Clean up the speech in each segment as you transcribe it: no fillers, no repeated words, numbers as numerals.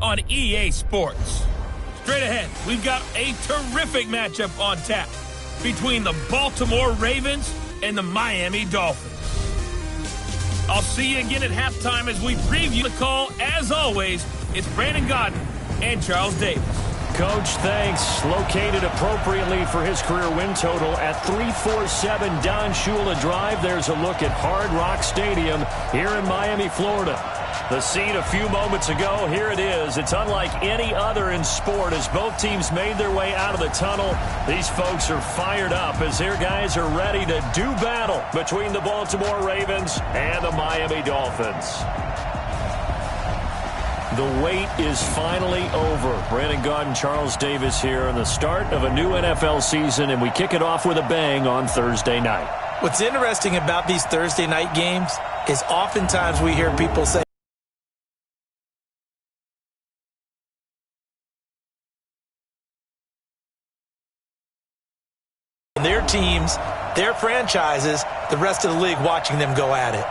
on EA Sports. Straight ahead, we've got a terrific matchup on tap between the Baltimore Ravens and the Miami Dolphins. I'll see you again at halftime as we preview the call. As always, it's Brandon Godden and Charles Davis. Coach, thanks. Located appropriately for his career win total at 347 Don Shula Drive. There's a look at Hard Rock Stadium here in Miami, Florida. The scene a few moments ago, here it is. It's unlike any other in sport as both teams made their way out of the tunnel. These folks are fired up as their guys are ready to do battle between the Baltimore Ravens and the Miami Dolphins. The wait is finally over. Brandon Godden, Charles Davis here on the start of a new NFL season, and we kick it off with a bang on Thursday night. What's interesting about these Thursday night games is oftentimes we hear people say, their teams, their franchises, the rest of the league watching them go at it.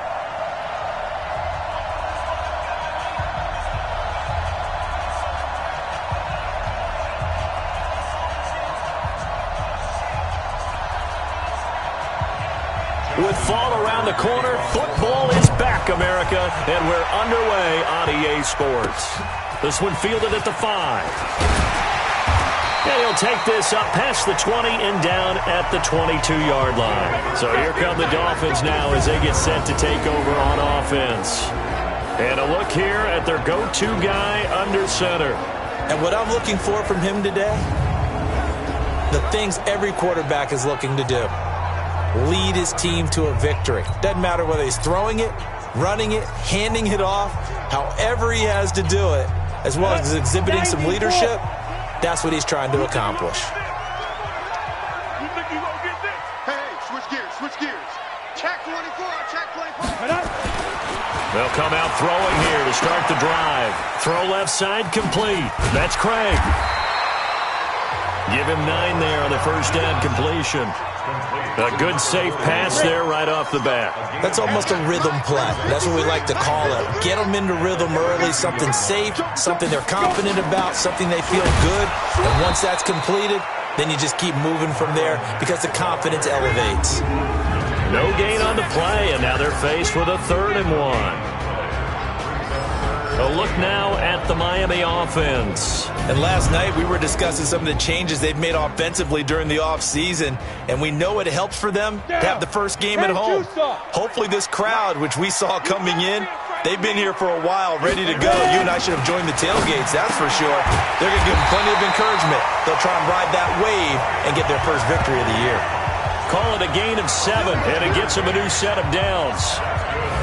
With fall around the corner, football is back, America, and we're underway on EA Sports. This one fielded at the 5. And he'll take this up past the 20 and down at the 22-yard line. So here come the Dolphins now as they get set to take over on offense. And a look here at their go-to guy under center. And what I'm looking for from him today, the things every quarterback is looking to do. Lead his team to a victory. Doesn't matter whether he's throwing it, running it, handing it off, however he has to do it, as well as exhibiting some leadership. That's what he's trying to accomplish. Hey, switch gears. Check 24, check 24. They'll come out throwing here to start the drive. Throw left side complete. That's Craig. Give him 9 there on the first down completion. A good safe pass there right off the bat. That's almost a rhythm play. That's what we like to call it. Get them into rhythm early, something safe, something they're confident about, something they feel good. And once that's completed, then you just keep moving from there because the confidence elevates. No gain on the play, and now they're faced with a 3rd and 1. A look now at the Miami offense. And last night we were discussing some of the changes they've made offensively during the offseason, and we know it helps for them to have the first game at home. Hopefully this crowd, which we saw coming in, they've been here for a while, ready to go. You and I should have joined the tailgates, that's for sure. They're going to give them plenty of encouragement. They'll try and ride that wave and get their first victory of the year. Call it a gain of 7, and it gets him a new set of downs.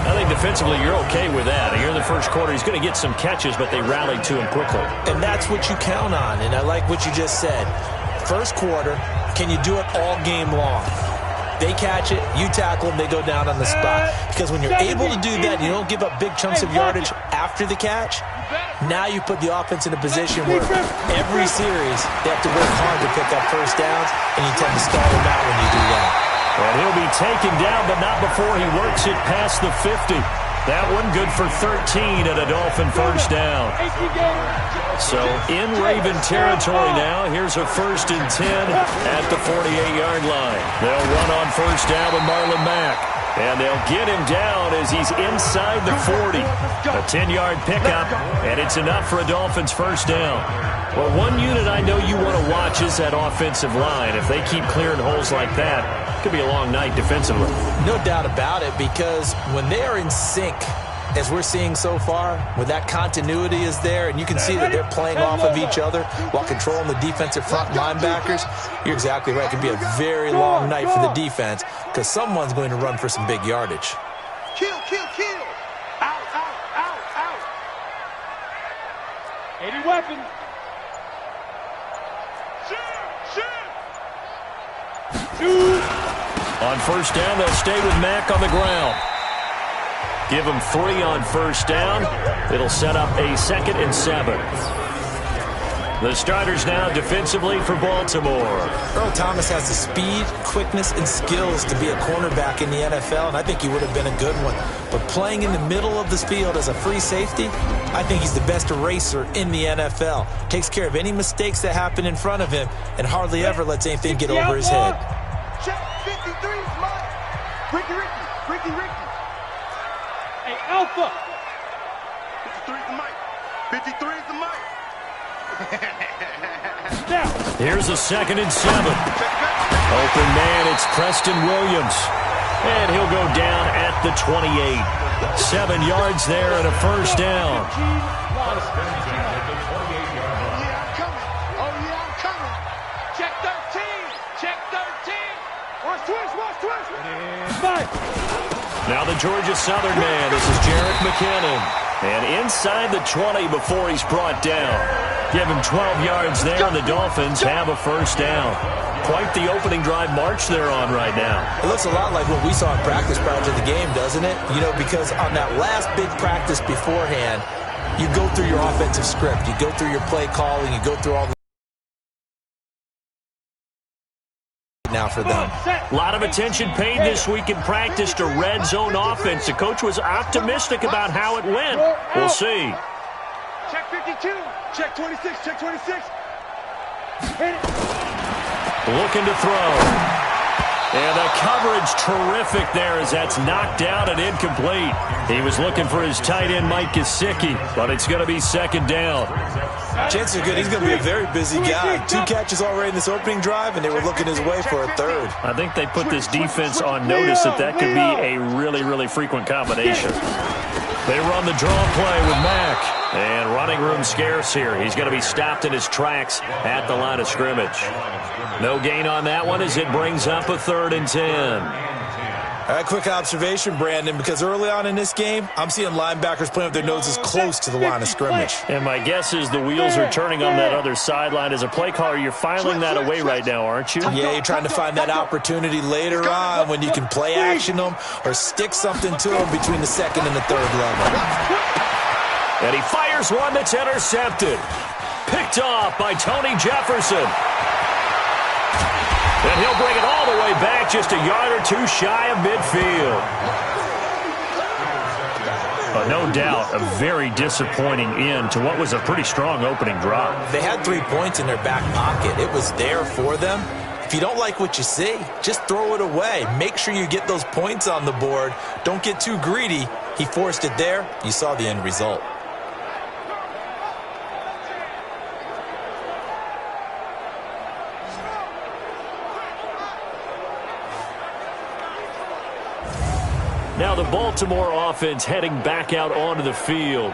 I think defensively you're okay with that. Here in the first quarter, he's going to get some catches, but they rallied to him quickly. And that's what you count on, and I like what you just said. First quarter, can you do it all game long? They catch it, you tackle them, they go down on the spot. Because when you're able to do that, you don't give up big chunks of yardage after the catch, now you put the offense in a position where every series they have to work hard to pick up first downs, and you tend to stall them out when you do that. And he'll be taken down, but not before he works it past the 50. That one good for 13 at a Dolphin first down. So in Raven territory now. Here's a 1st and 10 at the 48-yard line. They'll run on first down with Marlon Mack. And they'll get him down as he's inside the 40. A 10-yard pickup, and it's enough for a Dolphins first down. Well, one unit I know you want to watch is that offensive line. If they keep clearing holes like that, it could be a long night defensively. No doubt about it, because when they are in sync, as we're seeing so far, when that continuity is there, and you can see that they're playing off of each other while controlling the defensive front linebackers, you're exactly right. It could be a very long night for the defense because someone's going to run for some big yardage. Kill. Out. 80 weapons. Shoot. On first down, they'll stay with Mack on the ground. Give him 3 on first down. It'll set up a 2nd and 7. The starters now defensively for Baltimore. Earl Thomas has the speed, quickness, and skills to be a cornerback in the NFL, and I think he would have been a good one. But playing in the middle of this field as a free safety, I think he's the best eraser in the NFL. Takes care of any mistakes that happen in front of him and hardly ever lets anything get over his head. Check 53 is mine. Ricky. Hey, Alpha. 53 is the mic. 53 is the mic. Now. Here's a 2nd and 7. Open man, it's Preston Williams. And he'll go down at the 28. 7 yards there and a first down. Yeah, I'm coming. Check 13. Watch twist. Now the Georgia Southern man, this is Jerick McKinnon. And inside the 20 before he's brought down. Give him 12 yards there, and the Dolphins have a first down. Quite the opening drive march they're on right now. It looks a lot like what we saw in practice prior to the game, doesn't it? You know, because on that last big practice beforehand, you go through your offensive script. You go through your play calling. You go through all the now for them. A lot of attention paid this week in practice to red zone offense. The coach was optimistic about how it went. We'll see. Check 52. Check 26. Looking to throw. And the coverage terrific there as that's knocked down and incomplete. He was looking for his tight end, Mike Gesicki, but it's going to be 2nd down. Chances are good he's going to be a very busy guy. 2 catches already in this opening drive, and they were looking his way for a 3rd. I think they put this defense on notice that could be a really, really frequent combination. They run the draw play with Mack. And running room scarce here. He's going to be stopped in his tracks at the line of scrimmage. No gain on that one as it brings up a 3rd and 10. All right, quick observation, Brandon, because early on in this game, I'm seeing linebackers playing with their noses close to the line of scrimmage. And my guess is the wheels are turning on that other sideline. As a play caller, you're filing that away right now, aren't you? Yeah, you're trying to find that opportunity later on when you can play action them or stick something to them between the 2nd and the 3rd level. And he fires one that's intercepted. Picked off by Tony Jefferson. And he'll bring it all the way back just a yard or 2 shy of midfield. No doubt a very disappointing end to what was a pretty strong opening drive. They had 3 points in their back pocket. It was there for them. If you don't like what you see, just throw it away. Make sure you get those points on the board. Don't get too greedy. He forced it there. You saw the end result. Now the Baltimore offense heading back out onto the field.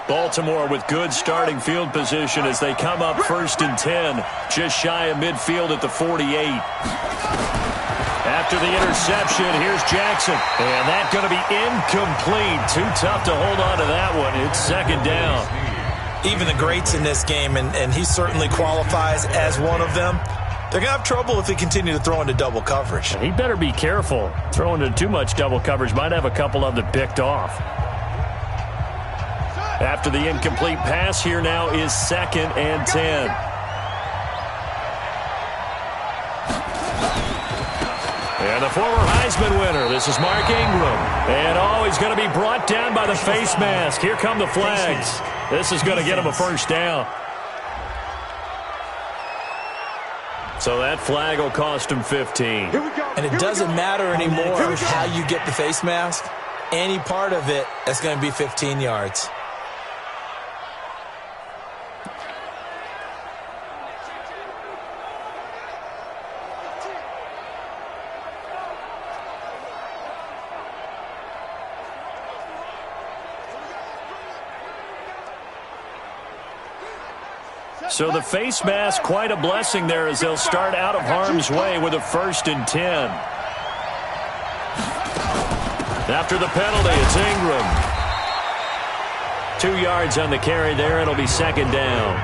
Baltimore with good starting field position as they come up 1st and 10, just shy of midfield at the 48. After the interception, here's Jackson. And that's going to be incomplete. Too tough to hold on to that one. It's 2nd down. Even the greats in this game, and he certainly qualifies as one of them, they're going to have trouble if they continue to throw into double coverage. He better be careful. Throwing into too much double coverage might have a couple of them picked off. After the incomplete pass, here now is 2nd and 10. And the former Heisman winner, this is Mark Ingram. And he's going to be brought down by the face mask. Here come the flags. This is going to get him a first down. So that flag will cost him 15. And it doesn't matter anymore how you get the face mask. Any part of it, that's going to be 15 yards. So the face mask, quite a blessing there as they'll start out of harm's way with a 1st and 10. After the penalty, it's Ingram. 2 yards on the carry there. It'll be 2nd down.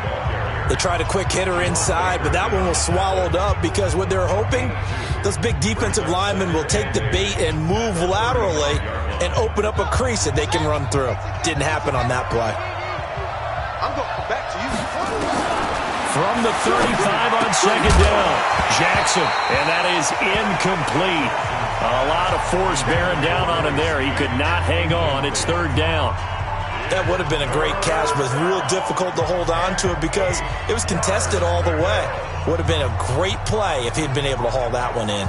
They tried a quick hitter inside, but that one was swallowed up because what they're hoping, those big defensive linemen will take the bait and move laterally and open up a crease that they can run through. Didn't happen on that play. I'm going to come back to you. From the 35 on second down, Jackson, and that is incomplete. A lot of force bearing down on him there. He could not hang on. It's third down. That would have been a great catch, but it's real difficult to hold on to it because it was contested all the way. Would have been a great play if he'd been able to haul that one in.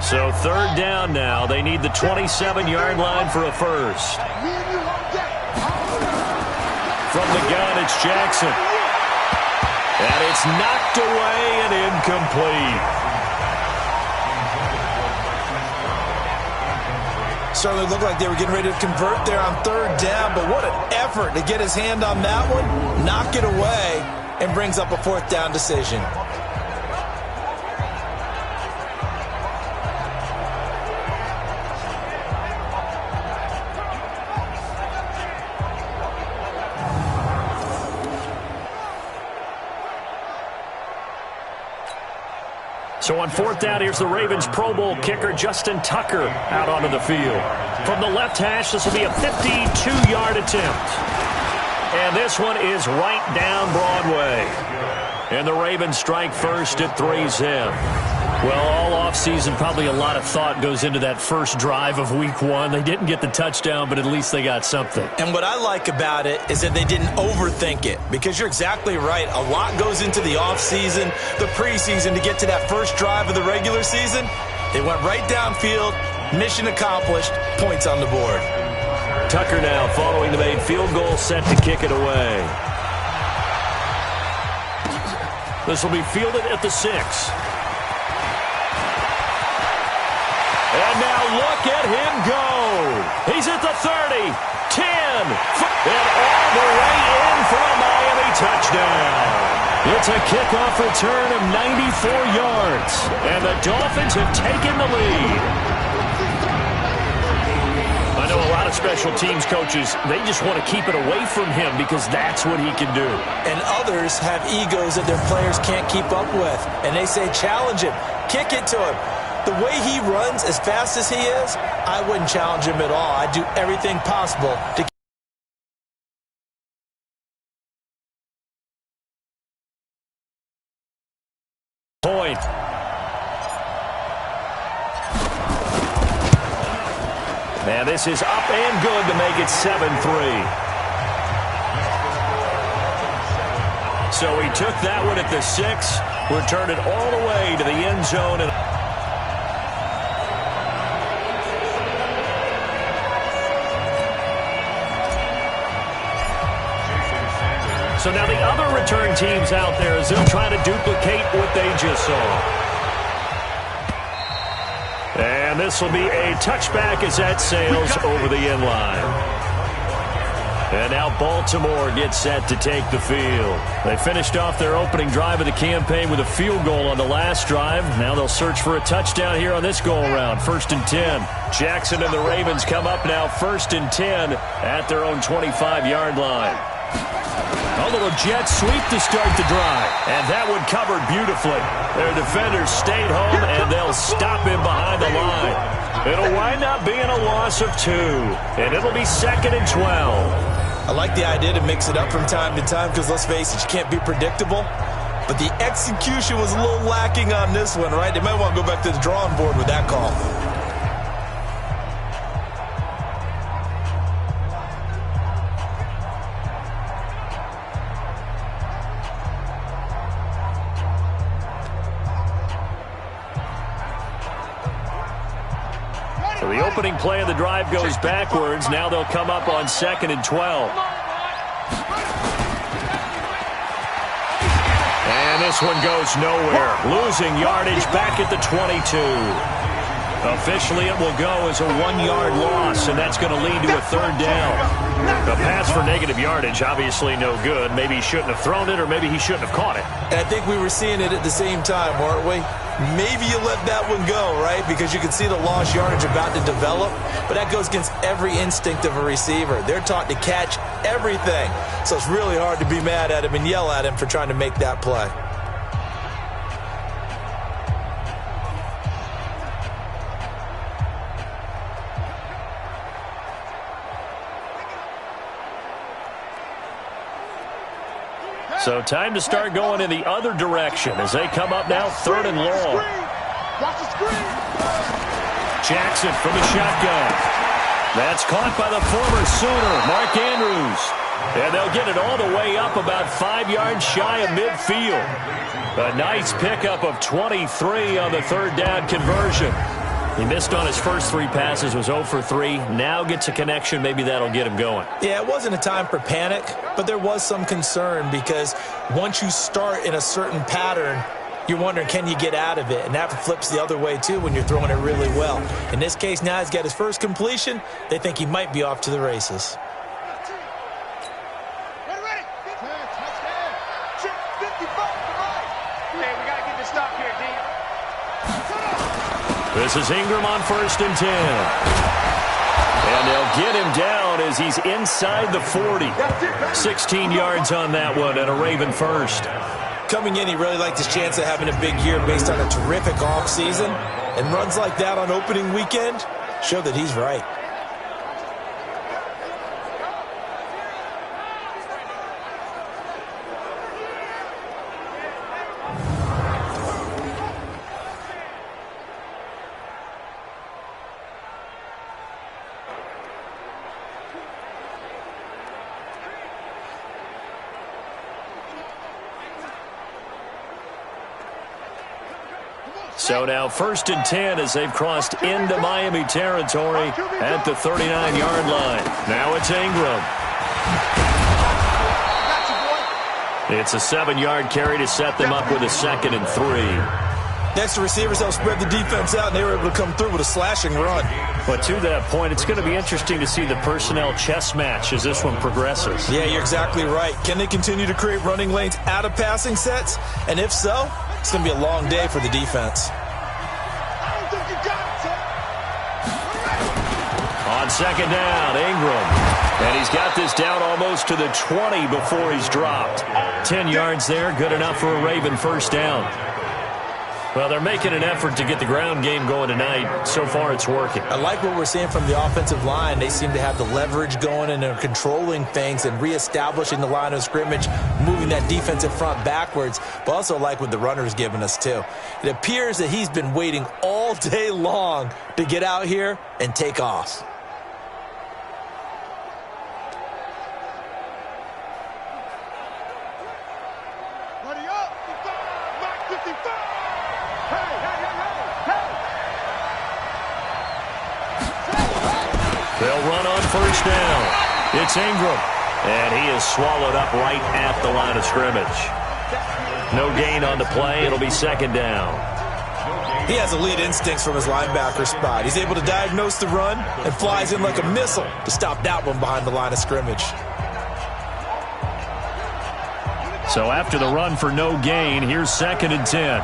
So third down now. They need the 27-yard line for a first. From the gun, it's Jackson. And it's knocked away and incomplete. Certainly looked like they were getting ready to convert there on third down, but what an effort to get his hand on that one, knock it away, and brings up a fourth down decision. So on fourth down, here's the Ravens Pro Bowl kicker, Justin Tucker, out onto the field. From the left hash, this will be a 52-yard attempt. And this one is right down Broadway. And the Ravens strike first at 3-zip. Well, all offseason, probably a lot of thought goes into that first drive of week one. They didn't get the touchdown, but at least they got something. And what I like about it is that they didn't overthink it, because you're exactly right. A lot goes into the offseason, the preseason, to get to that first drive of the regular season. They went right downfield, mission accomplished, points on the board. Tucker now following the made field goal, set to kick it away. This will be fielded at the 6. And now look at him go. He's at the 30, 10, and all the way in for a Miami touchdown. It's a kickoff return of 94 yards, and the Dolphins have taken the lead. I know a lot of special teams coaches, they just want to keep it away from him because that's what he can do. And others have egos that their players can't keep up with, and they say challenge him, kick it to him. The way he runs, as fast as he is, I wouldn't challenge him at all. I'd do everything possible to point. And this is up and good to make it 7-3. So he took that one at the 6, returned it all the way to the end zone. And so now the other return teams out there as they'll try to duplicate what they just saw. And this will be a touchback as that sails over the end line. And now Baltimore gets set to take the field. They finished off their opening drive of the campaign with a field goal on the last drive. Now they'll search for a touchdown here on this go-around. 1st and 10. Jackson and the Ravens come up now 1st and 10 at their own 25-yard line. A little jet sweep to start the drive. And that one covered beautifully. Their defenders stayed home, and they'll stop him behind the line. It'll wind up being a loss of 2. And it'll be 2nd and 12. I like the idea to mix it up from time to time because, let's face it, you can't be predictable. But the execution was a little lacking on this one, right? They might want to go back to the drawing board with that call. So the opening play of the drive goes backwards. Now they'll come up on 2nd and 12. And this one goes nowhere. Losing yardage back at the 22. Officially, it will go as a 1-yard loss, and that's going to lead to a third down. A pass for negative yardage, obviously no good. Maybe he shouldn't have thrown it, or maybe he shouldn't have caught it. And I think we were seeing it at the same time, weren't we? Maybe you let that one go, right? Because you can see the lost yardage about to develop. But that goes against every instinct of a receiver. They're taught to catch everything. So it's really hard to be mad at him and yell at him for trying to make that play. So time to start going in the other direction as they come up now, 3rd and long. Jackson from the shotgun. That's caught by the former Sooner, Mark Andrews. And they'll get it all the way up about 5 yards shy of midfield. A nice pickup of 23 on the 3rd down conversion. He missed on his first 3 passes, was 0 for 3. Now gets a connection. Maybe that'll get him going. Yeah, it wasn't a time for panic, but there was some concern because once you start in a certain pattern, you're wondering, can you get out of it? And that flips the other way, too, when you're throwing it really well. In this case, now he's got his first completion. They think he might be off to the races. This is Ingram on 1st and 10. And they'll get him down as he's inside the 40. 16 yards on that one and a Raven first. Coming in, he really liked his chance of having a big year based on a terrific offseason. And runs like that on opening weekend show that he's right. So now 1st and 10 as they've crossed into Miami territory at the 39-yard line. Now it's Ingram. It's a 7-yard carry to set them up with a 2nd and 3. Next, the receivers help spread the defense out, and they were able to come through with a slashing run. But to that point, it's going to be interesting to see the personnel chess match as this one progresses. Yeah, you're exactly right. Can they continue to create running lanes out of passing sets? And if so, it's going to be a long day for the defense. On 2nd down, Ingram. And he's got this down almost to the 20 before he's dropped. 10 yards there, good enough for a Raven first down. Well, they're making an effort to get the ground game going tonight. So far, it's working. I like what we're seeing from the offensive line. They seem to have the leverage going, and they're controlling things and reestablishing the line of scrimmage, moving that defensive front backwards. But also like what the runner's giving us, too. It appears that he's been waiting all day long to get out here and take off. They'll run on 1st down. It's Ingram. And he is swallowed up right at the line of scrimmage. No gain on the play. It'll be 2nd down. He has elite instincts from his linebacker spot. He's able to diagnose the run and flies in like a missile to stop that one behind the line of scrimmage. So after the run for no gain, here's 2nd and 10.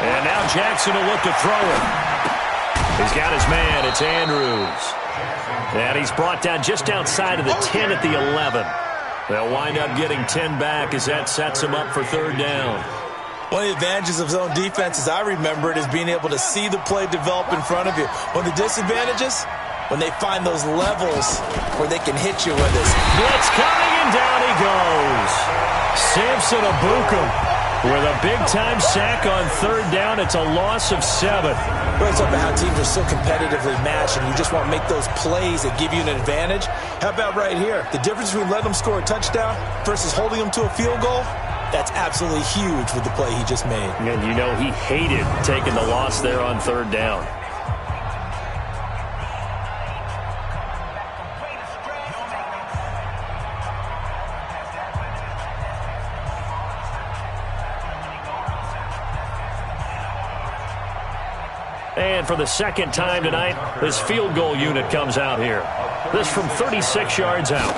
And now Jackson will look to throw it. He's got his man. It's Andrews. And he's brought down just outside of the 10 at the 11. They'll wind up getting 10 back as that sets him up for 3rd down. One of the advantages of zone defense, as I remember it, is being able to see the play develop in front of you. One of the disadvantages, when they find those levels where they can hit you with this. Blitz coming, and down he goes. Samson Abukum with a big-time sack on 3rd down. It's a loss of 7. Well, it's up to how teams are so competitively matched, and you just want to make those plays that give you an advantage. How about right here? The difference between letting them score a touchdown versus holding them to a field goal, that's absolutely huge with the play he just made. And you know he hated taking the loss there on 3rd down. And for the second time tonight, this field goal unit comes out here. This from 36 yards out.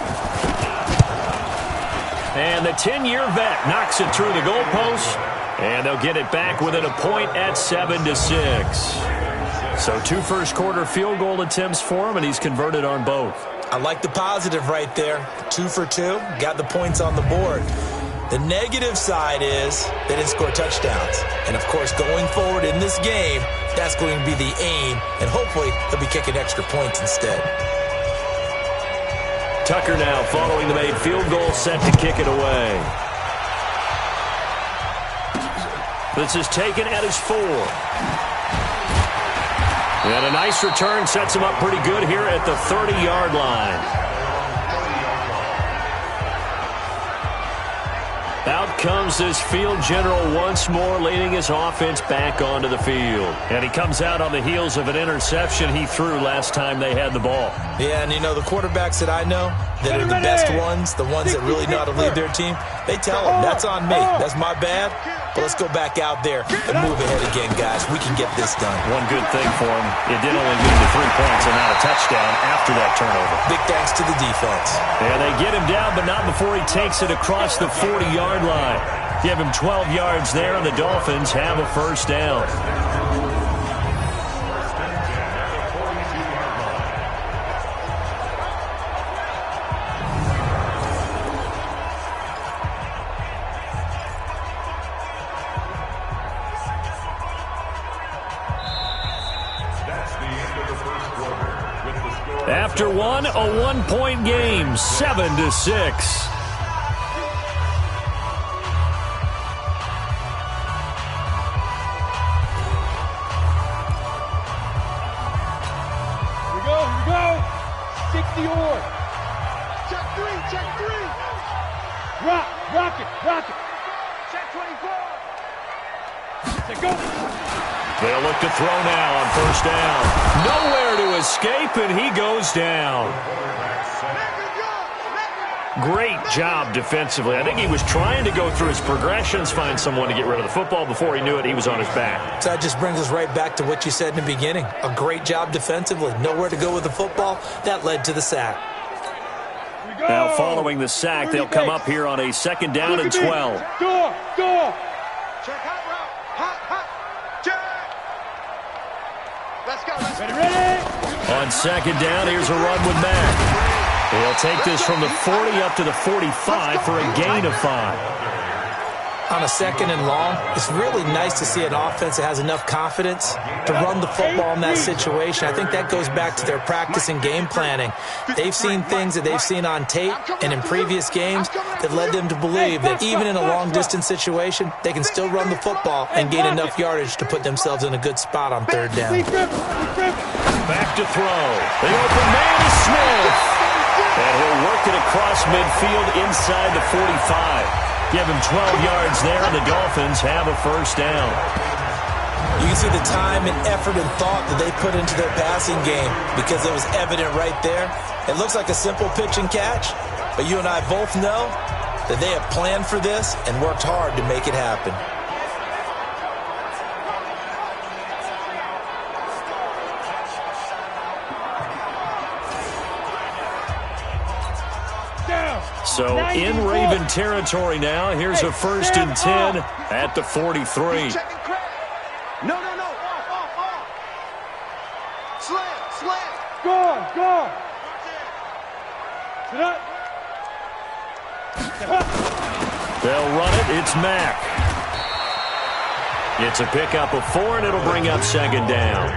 And the 10-year vet knocks it through the goalpost. And they'll get it back within a point at 7-6. So 2 first-quarter field goal attempts for him, and he's converted on both. I like the positive right there. 2 for 2. Got the points on the board. The negative side is they didn't score touchdowns. And, of course, going forward in this game, that's going to be the aim. And hopefully they'll be kicking extra points instead. Tucker now following the made field goal, set to kick it away. This is taken at his 4. And a nice return sets him up pretty good here at the 30-yard line. Out comes this field general once more, leading his offense back onto the field. And he comes out on the heels of an interception he threw last time they had the ball. Yeah, and you know, the quarterbacks that I know that are the best ones, the ones that really know how to lead their team, they tell them, that's on me. That's my bad. But let's go back out there and move ahead again, guys. We can get this done. One good thing for him, it did only lead to 3 points and not a touchdown after that turnover. Big thanks to the defense. And they get him down, but not before he takes it across the 40-yard line. Give him 12 yards there, and the Dolphins have a first down. After one, a 1-point game, 7-6. Here we go. 60 or. Check 3. Rock it. Check 24. Say go. They'll look to throw now on first down. Nowhere to escape, and he goes down. Great job defensively. I think he was trying to go through his progressions, find someone to get rid of the football. Before he knew it, he was on his back. So that just brings us right back to what you said in the beginning. A great job defensively. Nowhere to go with the football. That led to the sack. Now following the sack, they'll come up here on a second down and 12. Door. Check hot route. Hot. Check. Let's go. Ready. On second down, here's a run with Mack. He'll take this from the 40 up to the 45 for a gain of 5. On a second and long, it's really nice to see an offense that has enough confidence to run the football in that situation. I think that goes back to their practice and game planning. They've seen things that they've seen on tape and in previous games that led them to believe that even in a long-distance situation, they can still run the football and gain enough yardage to put themselves in a good spot on third down. Back to throw. The open man is Smith. And he'll work it across midfield inside the 45. Give him 12 yards there, and the Dolphins have a first down. You can see the time and effort and thought that they put into their passing game because it was evident right there. It looks like a simple pitch and catch, but you and I both know that they have planned for this and worked hard to make it happen. So in Raven territory now. Here's a first and 10 at the 43. No. Off. Slam. Go. Sit up. They'll run it. It's Mack. It's a pickup of 4, and it'll bring up second down.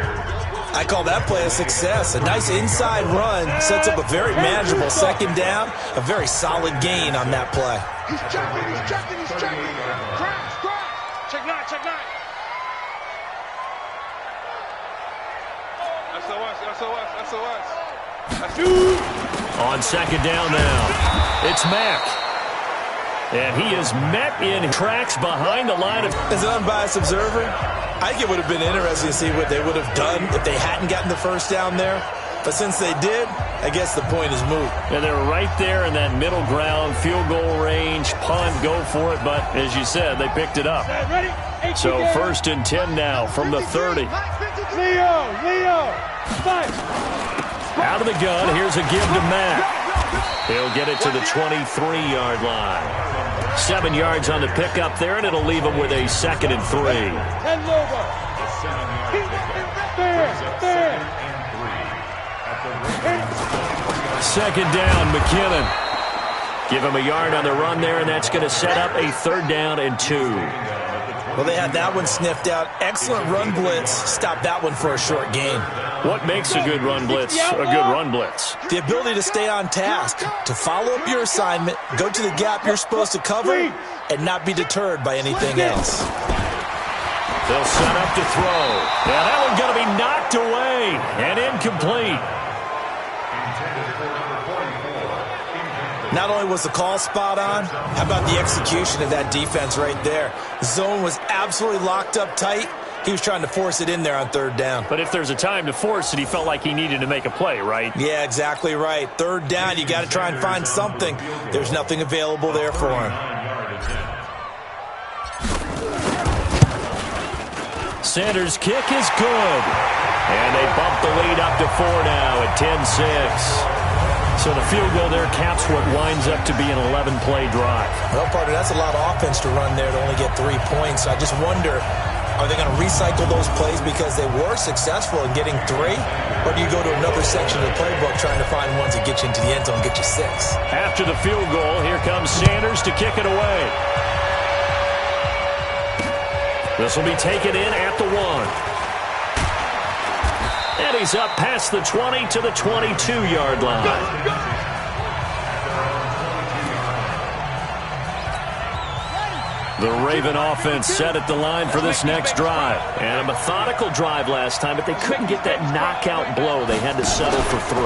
I call that play a success. A nice inside run sets up a very manageable second down. A very solid gain on that play. He's checking. Crash. Check 9. SOS. On second down now, it's Mack. And he is met in tracks behind the line of... As an unbiased observer, I think it would have been interesting to see what they would have done if they hadn't gotten the first down there. But since they did, I guess the point is moot. And they're right there in that middle ground, field goal range, punt, go for it. But as you said, they picked it up. So first and 10 now from the 30. Leo, fight. Out of the gun, here's a give to Matt. He'll get it to the 23-yard line. 7 yards on the pickup there, and it'll leave him with a 2nd and 3. Head over. Fair. 2nd down, McKinnon. Give him a yard on the run there, and that's going to set up a 3rd down and 2. Well, they had that one sniffed out. Excellent run blitz. Stop that one for a short gain. What makes a good run blitz a good run blitz? The ability to stay on task, to follow up your assignment, go to the gap you're supposed to cover, and not be deterred by anything else. They'll set up to throw. Yeah, that one's going to be knocked away and incomplete. Not only was the call spot on, how about the execution of that defense right there? The zone was absolutely locked up tight. He was trying to force it in there on 3rd down. But if there's a time to force it, he felt like he needed to make a play, right? Yeah, exactly right. 3rd down, you got to try and find something. There's nothing available there for him. Sanders' kick is good. And they bump the lead up to 4 now at 10-6. So the field goal there caps what winds up to be an 11-play drive. Well, partner, that's a lot of offense to run there to only get 3 points. I just wonder, are they going to recycle those plays because they were successful in getting 3? Or do you go to another section of the playbook trying to find ones that get you into the end zone and get you 6? After the field goal, here comes Sanders to kick it away. This will be taken in at the 1. And he's up past the 20 to the 22-yard line. The Raven offense set at the line for this next drive. And a methodical drive last time, but they couldn't get that knockout blow. They had to settle for 3.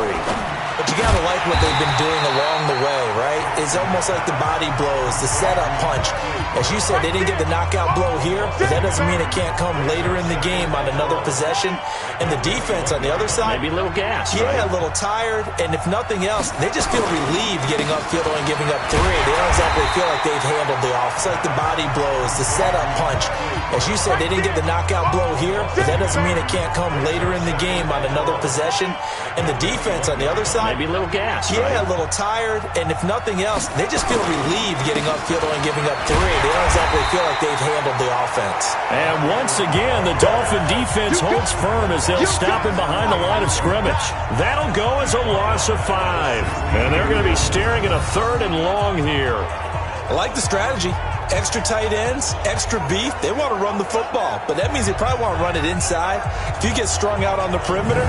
But you got to like what they've been doing along the way, right? It's almost like the body blows, the setup punch. As you said, they didn't get the knockout blow here, but that doesn't mean it can't come later in the game on another possession. And the defense on the other side, maybe a little gas, yeah, right? A little tired. And if nothing else, they just feel relieved getting upfield and giving up 3. They don't exactly feel like they've handled the offense. It's like the body blows, the setup punch. As you said, they didn't get the knockout blow here, but that doesn't mean it can't come later in the game on another possession. And the defense on the other side, maybe a little gas, yeah, right? A little tired. And if nothing else, they just feel relieved getting upfield and giving up 3. They don't exactly feel like they've handled the offense. And once again, the Dolphin defense holds firm as they'll stop him behind the line of scrimmage. That'll go as a loss of 5. And they're going to be staring at a 3rd and long here. I like the strategy. Extra tight ends, extra beef. They want to run the football, but that means they probably want to run it inside. If you get strung out on the perimeter,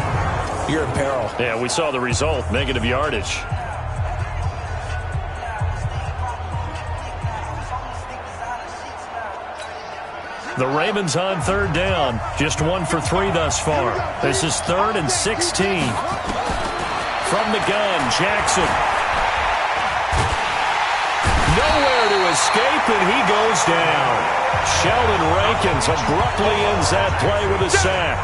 you're in peril. Yeah, we saw the result, negative yardage. The Ravens on 3rd down. Just 1 for 3 thus far. This is 3rd and 16. From the gun, Jackson. Nowhere to escape, and he goes down. Sheldon Rankins abruptly ends that play with a sack.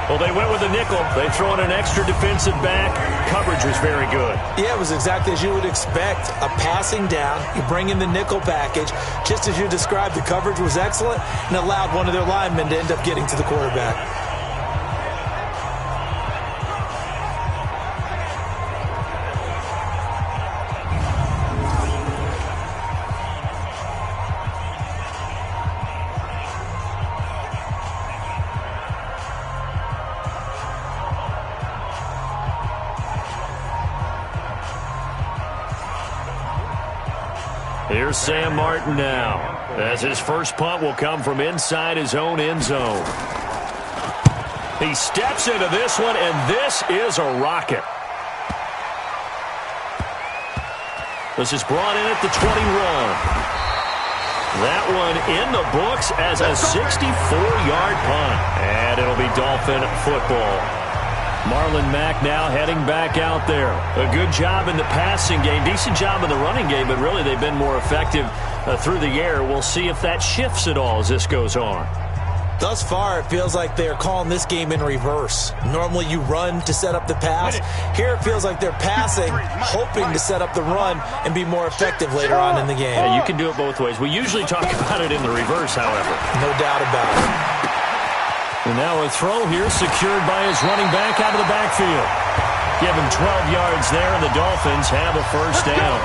Well, they went with a nickel. They throw in an extra defensive back. Coverage was very good. Yeah, it was exactly as you would expect. A passing down. You bring in the nickel package. Just as you described, the coverage was excellent and allowed one of their linemen to end up getting to the quarterback. Here's Sam Martin now, as his first punt will come from inside his own end zone. He steps into this one, and this is a rocket. This is brought in at the 21. That one in the books as a 64-yard punt. And it'll be Dolphin football. Marlon Mack now heading back out there. A good job in the passing game. Decent job in the running game, but really they've been more effective through the air. We'll see if that shifts at all as this goes on. Thus far, it feels like they're calling this game in reverse. Normally you run to set up the pass. Here it feels like they're passing, hoping to set up the run and be more effective later on in the game. Yeah, you can do it both ways. We usually talk about it in the reverse, however. No doubt about it. And now a throw here secured by his running back out of the backfield. Give him 12 yards there, and the Dolphins have a first down.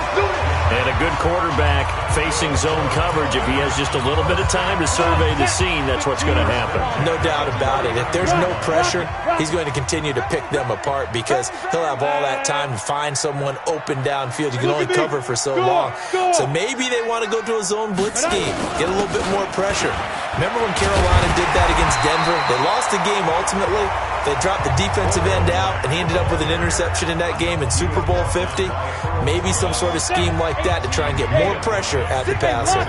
And a good quarterback facing zone coverage. If he has just a little bit of time to survey the scene, that's what's going to happen. No doubt about it. If there's no pressure, he's going to continue to pick them apart because he'll have all that time to find someone open downfield. You can only cover for so long. So maybe they want to go to a zone blitz scheme, get a little bit more pressure. Remember when Carolina did that against Denver? They lost the game ultimately. They dropped the defensive end out, and he ended up with an interception in that game in Super Bowl 50. Maybe some sort of scheme like that to try and get more pressure at the passer.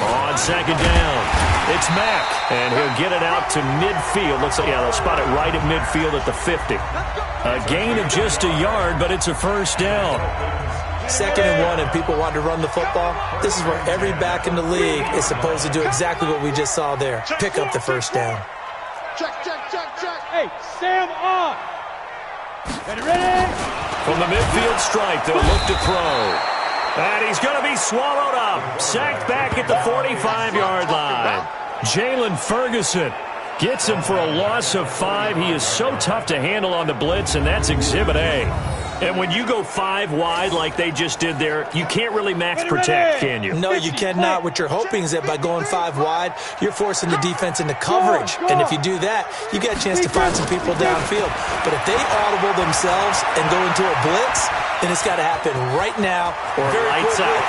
On second down, it's Mack, and he'll get it out to midfield. Looks like, yeah, they'll spot it right at midfield at the 50. A gain of just a yard, but it's a first down. 2nd and 1, and people want to run the football. This is where every back in the league is supposed to do exactly what we just saw there. Pick up the first down. Check. Hey, Sam on. Ready? From the midfield stripe, they'll look to throw. And he's going to be swallowed up. Sacked back at the 45-yard line. Jalen Ferguson gets him for a loss of 5. He is so tough to handle on the blitz, and that's Exhibit A. And when you go 5 wide like they just did there, you can't really max protect, can you? No, you cannot. What you're hoping is that by going 5 wide, you're forcing the defense into coverage. And if you do that, you get a chance to find some people downfield. But if they audible themselves and go into a blitz, then it's got to happen right now. Or lights out.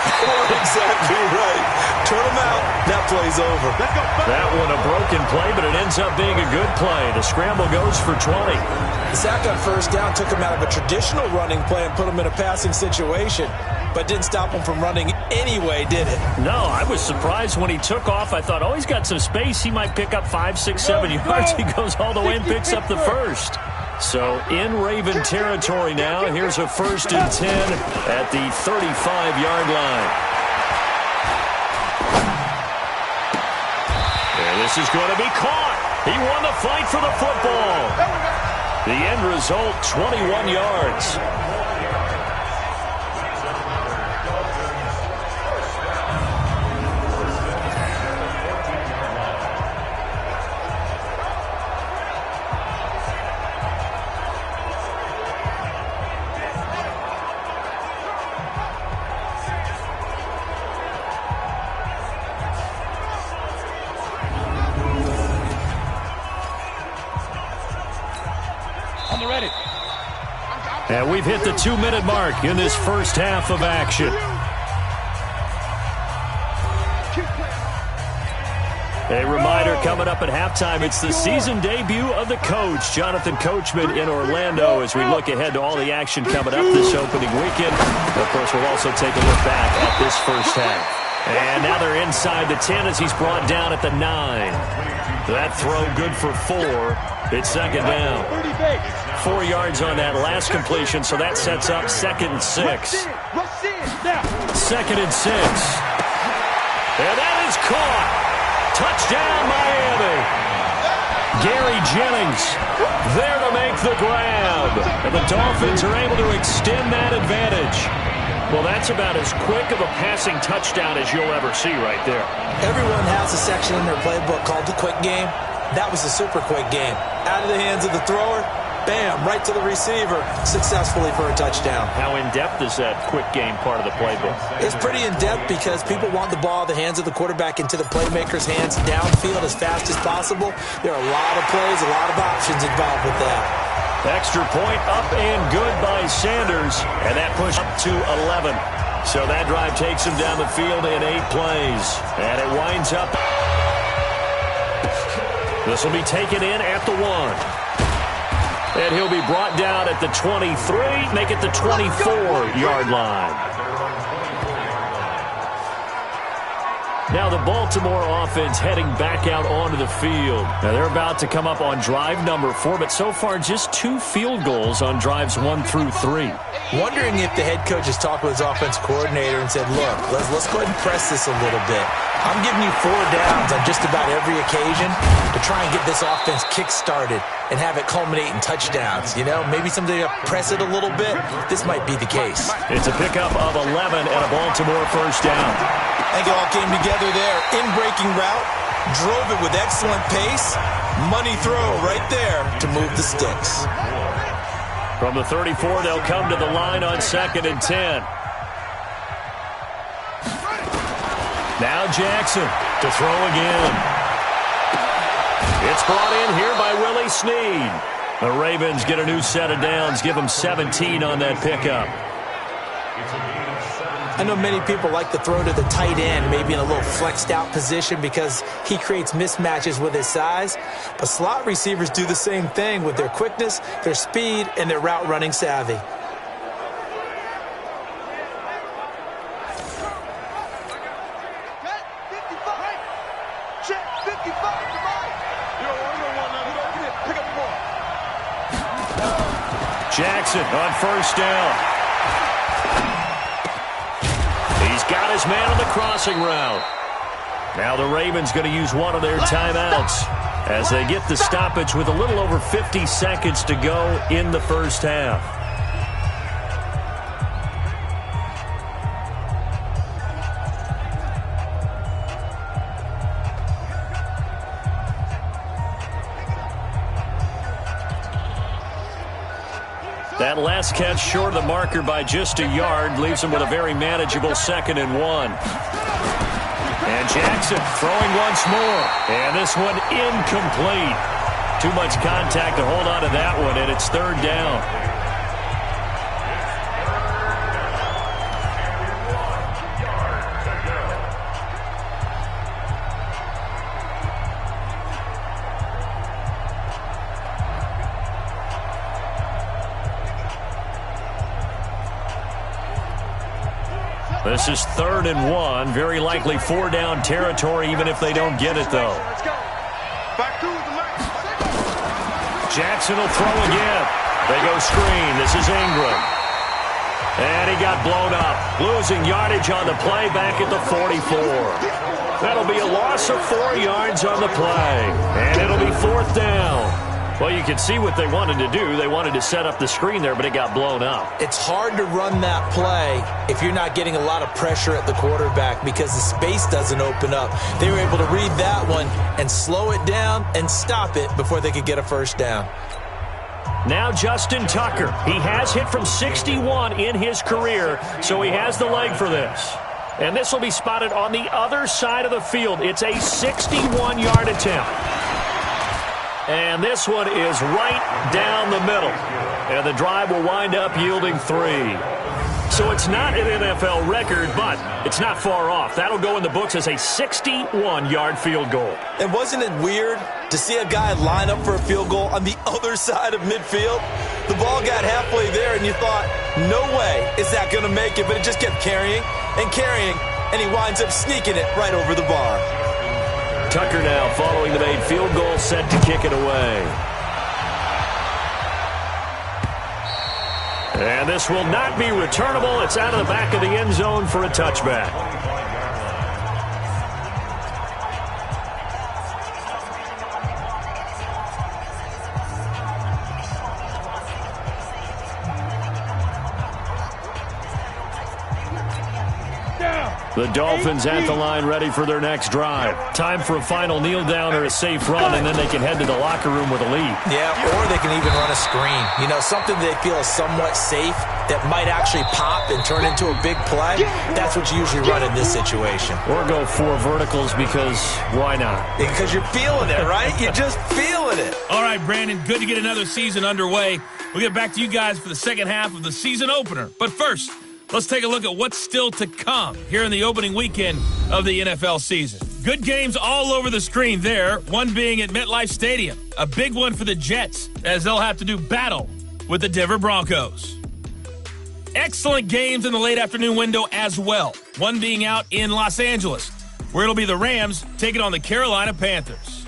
Exactly right. Turn them out. That play's over. That one a broken play, but it ends up being a good play. The scramble goes for 20. The sack on first down took him out of a traditional running play and put him in a passing situation, but didn't stop him from running anyway, did it? No, I was surprised when he took off. I thought, oh, he's got some space. He might pick up 5, 6, 7 yards. He goes all the way and picks up the first. So in Raven territory now, here's a 1st and 10 at the 35-yard line. And this is going to be caught. He won the fight for the football. The end result, 21 yards. And we've hit the 2-minute mark in this first half of action. A reminder coming up at halftime, it's the season debut of the coach, Jonathan Coachman in Orlando, as we look ahead to all the action coming up this opening weekend. Of course, we'll also take a look back at this first half. And now they're inside the 10 as he's brought down at the 9. That throw good for 4. It's second down. 4 yards on that last completion, so that sets up 2nd and 6. 2nd and 6. And that is caught. Touchdown, Miami. Gary Jennings there to make the grab. And the Dolphins are able to extend that advantage. Well, that's about as quick of a passing touchdown as you'll ever see right there. Everyone has a section in their playbook called the quick game. That was a super quick game. Out of the hands of the thrower, bam, right to the receiver, successfully for a touchdown. How in-depth is that quick game part of the playbook? It's pretty in-depth because people want the ball in the hands of the quarterback into the playmaker's hands downfield as fast as possible. There are a lot of plays, a lot of options involved with that. Extra point up and good by Sanders, and that push up to 11. So that drive takes him down the field in 8 plays, and it winds up. This will be taken in at the 1. And he'll be brought down at the 23, make it the 24-yard line. Now the Baltimore offense heading back out onto the field. Now they're about to come up on drive number 4, but so far just 2 field goals on drives 1 through 3. Wondering if the head coach has talked with his offense coordinator and said, look, let's go ahead and press this a little bit. I'm giving you 4 downs on just about every occasion to try and get this offense kick-started and have it culminate in touchdowns. You know, maybe someday press it a little bit. This might be the case. It's a pickup of 11 and a Baltimore first down. I think it all came together there. In breaking route, Drove it with excellent pace. Money throw right there to move the sticks. From the 34, they'll come to the line on 2nd and 10. Now Jackson to throw again. It's brought in here by Willie Snead. The Ravens get a new set of downs, give them 17 on that pickup. I know many people like to throw to the tight end, maybe in a little flexed out position because he creates mismatches with his size. But slot receivers do the same thing with their quickness, their speed, and their route running savvy. Jackson on 1st down. He's got his man on the crossing route. Now the Ravens going to use one of their timeouts as they get the stoppage with a little over 50 seconds to go in the first half. That last catch short of the marker by just a yard leaves him with a very manageable 2nd and 1. And Jackson throwing once more. And this one incomplete. Too much contact to hold on to that one, and it's 3rd down. This is 3rd and 1. Very likely 4-down territory, even if they don't get it, though. Jackson will throw again. They go screen. This is Ingram. And he got blown up. Losing yardage on the play back at the 44. That'll be a loss of 4 yards on the play. And it'll be 4th down. Well, you can see what they wanted to do. They wanted to set up the screen there, but it got blown up. It's hard to run that play if you're not getting a lot of pressure at the quarterback because the space doesn't open up. They were able to read that one and slow it down and stop it before they could get a 1st down. Now Justin Tucker. He has hit from 61 in his career, so he has the leg for this. And this will be spotted on the other side of the field. It's a 61-yard attempt. And this one is right down the middle. And the drive will wind up yielding 3. So it's not an NFL record, but it's not far off. That'll go in the books as a 61-yard field goal. And wasn't it weird to see a guy line up for a field goal on the other side of midfield? The ball got halfway there, and you thought, no way is that going to make it. But it just kept carrying and carrying, and he winds up sneaking it right over the bar. Tucker now following the made field goal, set to kick it away. And this will not be returnable. It's out of the back of the end zone for a touchback. The Dolphins at the line ready for their next drive. Time for a final kneel down or a safe run, and then they can head to the locker room with a lead. Yeah, or they can even run a screen. You know, something they feel is somewhat safe that might actually pop and turn into a big play. That's what you usually run in this situation. Or go 4 verticals because why not? Because you're feeling it, right? You're just feeling it. All right, Brandon, good to get another season underway. We'll get back to you guys for the second half of the season opener. But first, let's take a look at what's still to come here in the opening weekend of the NFL season. Good games all over the screen there, one being at MetLife Stadium. A big one for the Jets as they'll have to do battle with the Denver Broncos. Excellent games in the late afternoon window as well, one being out in Los Angeles, where it'll be the Rams taking on the Carolina Panthers.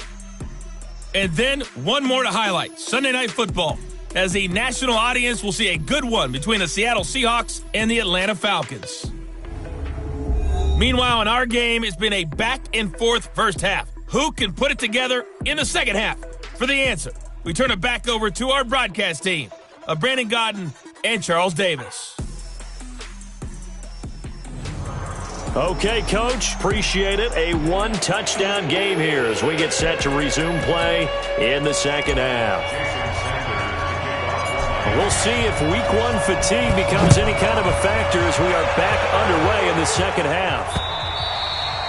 And then one more to highlight, Sunday Night Football, as the national audience will see a good one between the Seattle Seahawks and the Atlanta Falcons. Meanwhile, in our game, it's been a back-and-forth first half. Who can put it together in the second half? For the answer, we turn it back over to our broadcast team of Brandon Godden and Charles Davis. Okay, Coach, appreciate it. A one-touchdown game here as we get set to resume play in the second half. We'll see if week one fatigue becomes any kind of a factor as we are back underway in the second half.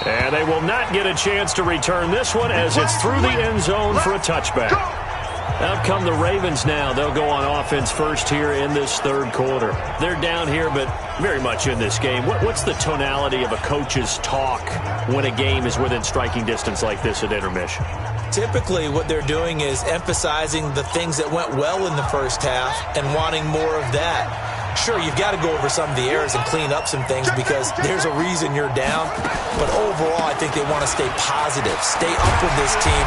And they will not get a chance to return this one as it's through the end zone for a touchback. Out come the Ravens now. They'll go on offense first here in this third quarter. They're down here, but very much in this game. What's the tonality of a coach's talk when a game is within striking distance like this at intermission? Typically, what they're doing is emphasizing the things that went well in the first half and wanting more of that. Sure, you've got to go over some of the errors and clean up some things because there's a reason you're down. But overall, I think they want to stay positive, stay up with this team.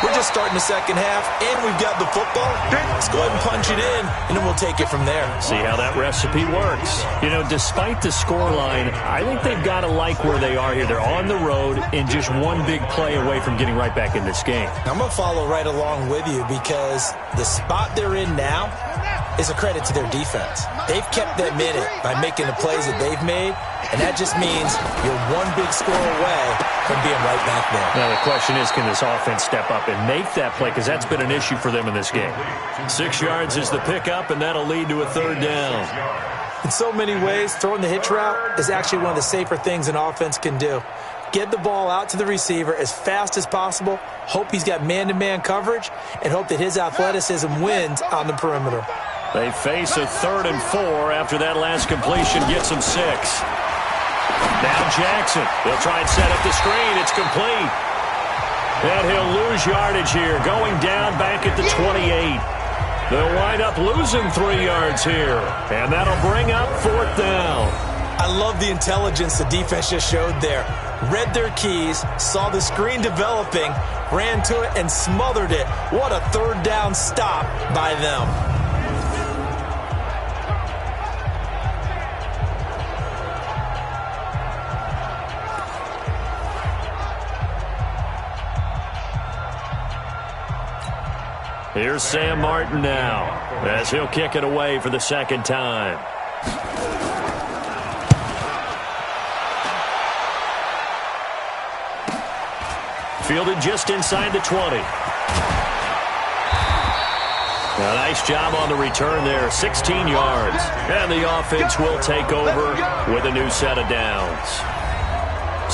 We're just starting the second half, and we've got the football. Let's go ahead and punch it in, and then we'll take it from there. See how that recipe works. You know, despite the scoreline, I think they've got to like where they are here. They're on the road and just one big play away from getting right back in this game. I'm going to follow right along with you because the spot they're in now is a credit to their defense. They've kept them in it by making the plays that they've made, and that just means you're one big score away from being right back there. Now the question is, can this offense step up and make that play? Because that's been an issue for them in this game. 6 yards is the pickup, and that'll lead to a third down. In so many ways, throwing the hitch route is actually one of the safer things an offense can do. Get the ball out to the receiver as fast as possible, hope he's got man-to-man coverage, and hope that his athleticism wins on the perimeter. They face a 3rd and 4 after that last completion gets them 6. Now Jackson. They'll try and set up the screen. It's complete. And he'll lose yardage here, going down back at the 28. They'll wind up losing 3 yards here, and that'll bring up 4th down. I love the intelligence the defense just showed there. Read their keys, saw the screen developing, ran to it, and smothered it. What a 3rd down stop by them. Here's Sam Martin now as he'll kick it away for the second time. Fielded just inside the 20. A nice job on the return there, 16 yards. And the offense will take over with a new set of downs.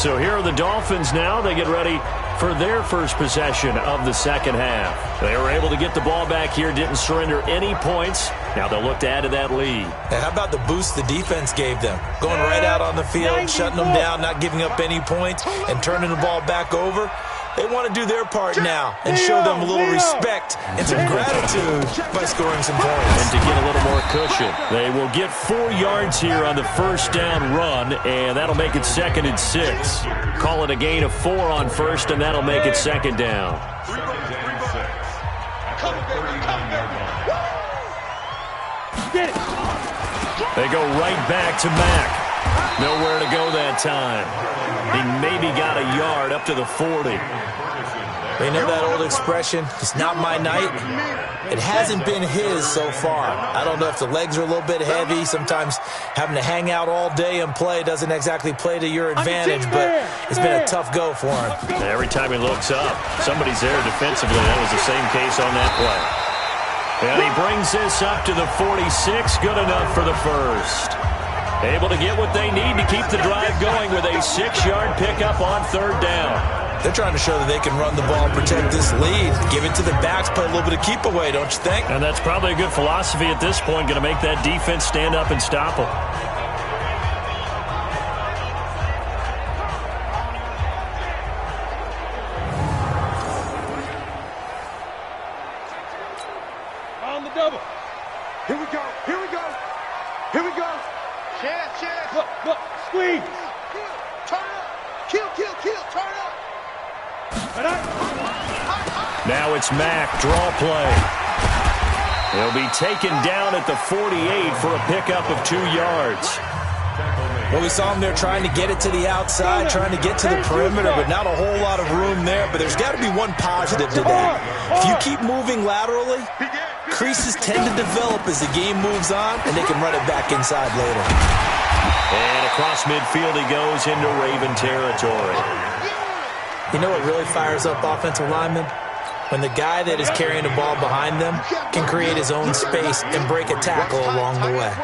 So here are the Dolphins now. They get ready for their first possession of the second half. They were able to get the ball back here, didn't surrender any points. Now they'll look to add to that lead. And how about the boost the defense gave them? Going right out on the field, shutting them down, not giving up any points, and turning the ball back over. They want to do their part now and show them a little respect and some gratitude by scoring some points. And to get a little more cushion, they will get 4 yards here on the first down run, and that'll make it 2nd and 6. Call it a gain of 4 on first, and that'll make it 2nd down. They go right back to Mack. Nowhere to go that time. He maybe got a yard up to the 40. You know that old expression, it's not my night? It hasn't been his so far. I don't know if the legs are a little bit heavy. Sometimes having to hang out all day and play doesn't exactly play to your advantage, but it's been a tough go for him. Every time he looks up, somebody's there defensively. That was the same case on that play. And he brings this up to the 46. Good enough for the first. Able to get what they need to keep the drive going with a 6-yard pickup on 3rd down. They're trying to show that they can run the ball and protect this lead. Give it to the backs, play a little bit of keep away, don't you think? And that's probably a good philosophy at this point, going to make that defense stand up and stop them. On the double. Here we go. Here we go. Here we go. Chance. Look, squeeze. Turn up. Kill, turn up. Now it's Mack, draw play. He'll be taken down at the 48 for a pickup of 2 yards. Well, we saw him there trying to get it to the outside, trying to get to the perimeter, but not a whole lot of room there. But there's got to be one positive to that. If you keep moving laterally, creases tend to develop as the game moves on, and they can run it back inside later. And across midfield he goes into Raven territory. You know what really fires up offensive linemen? When the guy that is carrying the ball behind them can create his own space and break a tackle along the way.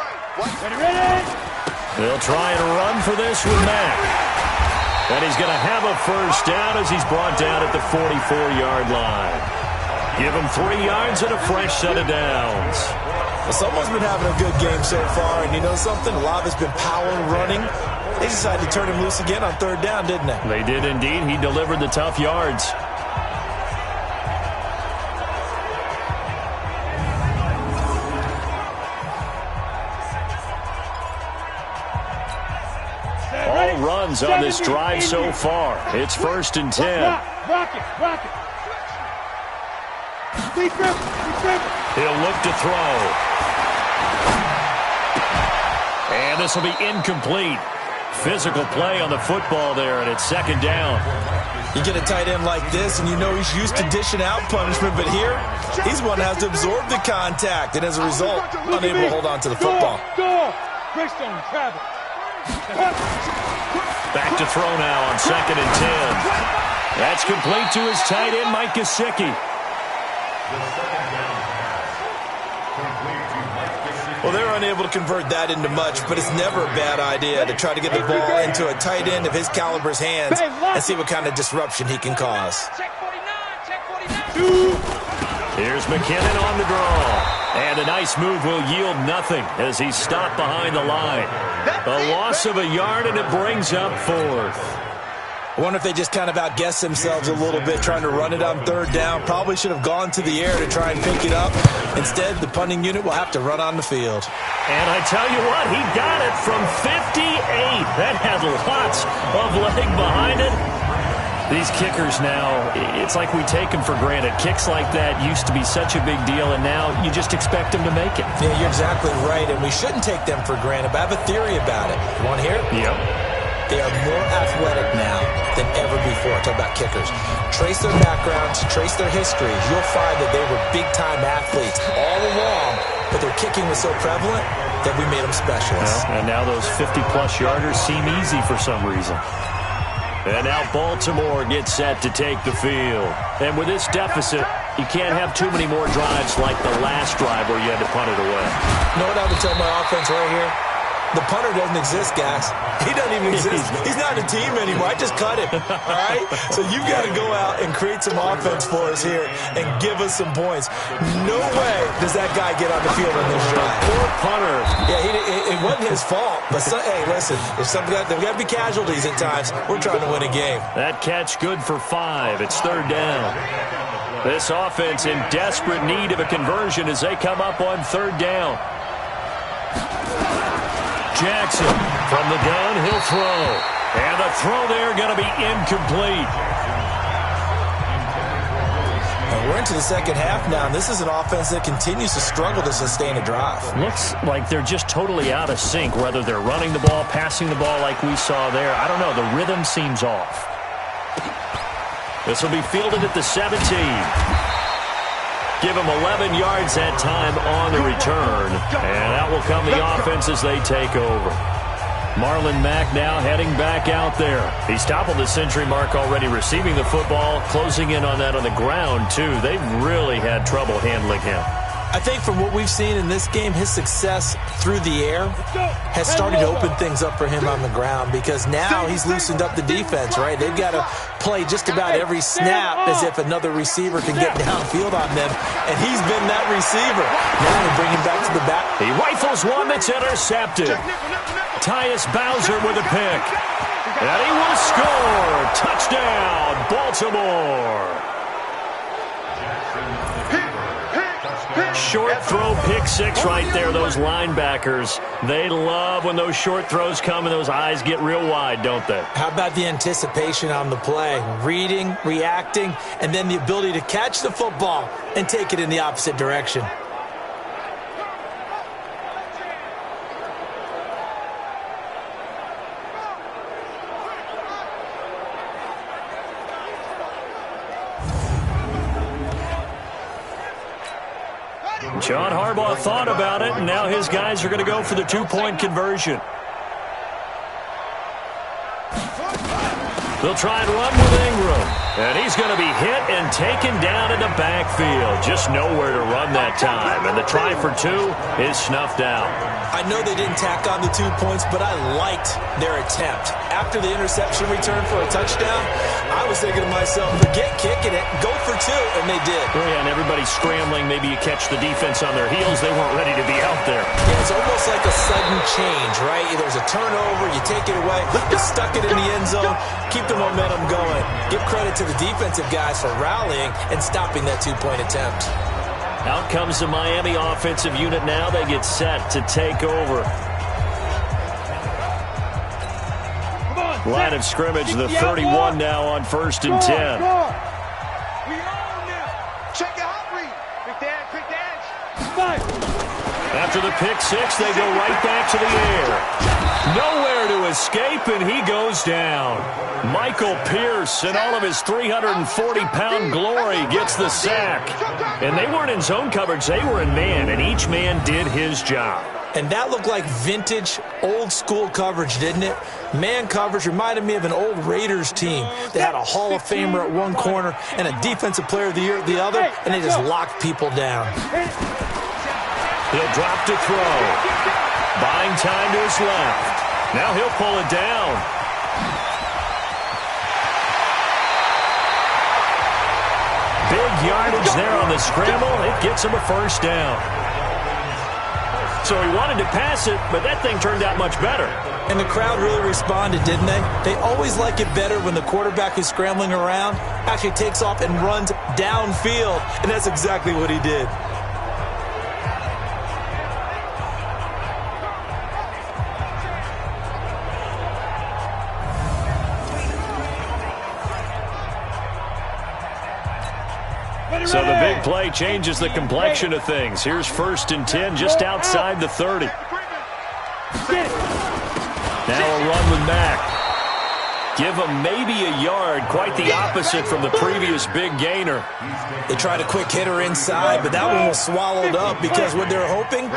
They'll try and run for this with Mack. And he's going to have a first down as he's brought down at the 44-yard line. Give him 3 yards and a fresh set of downs. Well, someone's been having a good game so far, and you know something? A lot has been power running. They decided to turn him loose again on 3rd down, didn't they? They did indeed. He delivered the tough yards. All runs on this drive so far. It's 1st and 10. Rock it. He'll look to throw. And this will be incomplete. Physical play on the football there, and it's 2nd down. You get a tight end like this, and you know he's used to dishing out punishment, but here, he's one that has to absorb the contact, and as a result, unable to hold on to the football. Greystone, travel. Back to throw now on 2nd and 10. That's complete to his tight end, Mike Gesicki. Well, they're unable to convert that into much, but it's never a bad idea to try to get the ball into a tight end of his caliber's hands and see what kind of disruption he can cause. Check 49. Here's McKinnon on the draw. And a nice move will yield nothing as he's stopped behind the line. A loss of a yard, and it brings up 4th. I wonder if they just kind of outguessed themselves a little bit trying to run it on 3rd down. Probably should have gone to the air to try and pick it up. Instead, the punting unit will have to run on the field. And I tell you what, he got it from 58. That had lots of leg behind it. These kickers now, it's like we take them for granted. Kicks like that used to be such a big deal, and now you just expect them to make it. Yeah, you're exactly right, and we shouldn't take them for granted. But I have a theory about it. You want to hear it? Yep. They are more athletic now than ever before. Talk about kickers. Trace their backgrounds, trace their history. You'll find that they were big-time athletes all along, but their kicking was so prevalent that we made them specialists. Well, and now those 50-plus yarders seem easy for some reason. And now Baltimore gets set to take the field. And with this deficit, you can't have too many more drives like the last drive where you had to punt it away. You know what I would tell my offense right here? The punter doesn't exist, guys. He doesn't even exist. He's not a team anymore. I just cut him, all right? So you've got to go out and create some offense for us here and give us some points. No way does that guy get on the field on this drive. Poor punter. Yeah, it wasn't his fault. But, hey, listen, if there've got to be casualties at times. We're trying to win a game. That catch good for 5. It's 3rd down. This offense in desperate need of a conversion as they come up on 3rd down. Jackson from the gun, he'll throw. And the throw there going to be incomplete. And we're into the 2nd half now, and this is an offense that continues to struggle to sustain a drive. Looks like they're just totally out of sync, whether they're running the ball, passing the ball like we saw there. I don't know. The rhythm seems off. This will be fielded at the 17. Give them 11 yards that time on the return. And out will come the offense as they take over. Marlon Mack now heading back out there. He's toppled the century mark already receiving the football, closing in on that on the ground, too. They've really had trouble handling him. I think from what we've seen in this game, his success through the air has started to open things up for him on the ground because now he's loosened up the defense, right? They've got to play just about every snap as if another receiver can get downfield on them, and he's been that receiver. Now they bring him back to the back. He rifles one that's intercepted. Tyus Bowser with a pick. And he will score. Touchdown, Baltimore. Short throw, pick 6 right there. Those linebackers, they love when those short throws come and those eyes get real wide, don't they? How about the anticipation on the play? Reading, reacting, and then the ability to catch the football and take it in the opposite direction. John Harbaugh thought about it, and now his guys are going to go for the 2-point conversion. They'll try and run with Ingram. And he's going to be hit and taken down in the backfield. Just nowhere to run that time. And the try for two is snuffed out. I know they didn't tack on the 2 points, but I liked their attempt. After the interception return for a touchdown, I was thinking to myself, forget kicking it, go for two, and they did. Oh, yeah, and everybody's scrambling. Maybe you catch the defense on their heels. They weren't ready to be out there. Yeah, it's almost like a sudden change, right? There's a turnover, you take it away, you stuck it in the end zone, keep the momentum going. Give credit to the defensive guys for rallying and stopping that 2-point attempt. Out comes the Miami offensive unit now. They get set to take over. Line of scrimmage, the 31 now on 1st and 10. Check it out, Reed. Quick dash. After the pick six, they go right back to the air. Nowhere to escape, and he goes down. Michael Pierce, in all of his 340-pound glory, gets the sack. And they weren't in zone coverage. They were in man, and each man did his job. And that looked like vintage, old-school coverage, didn't it? Man coverage reminded me of an old Raiders team that had a Hall of Famer at one corner and a Defensive Player of the Year at the other, and they just locked people down. He'll drop to throw. Buying time to his left. Now he'll pull it down. Big yardage there on the scramble. It gets him a first down. So he wanted to pass it, but that thing turned out much better. And the crowd really responded, didn't they? They always like it better when the quarterback who's scrambling around actually takes off and runs downfield, and that's exactly what he did. So the big play changes the complexion of things. Here's 1st and 10 just outside the 30. Now a run with Mack. Give him maybe a yard, quite the opposite from the previous big gainer. They tried a quick hitter inside, but that one was swallowed up because what they're hoping,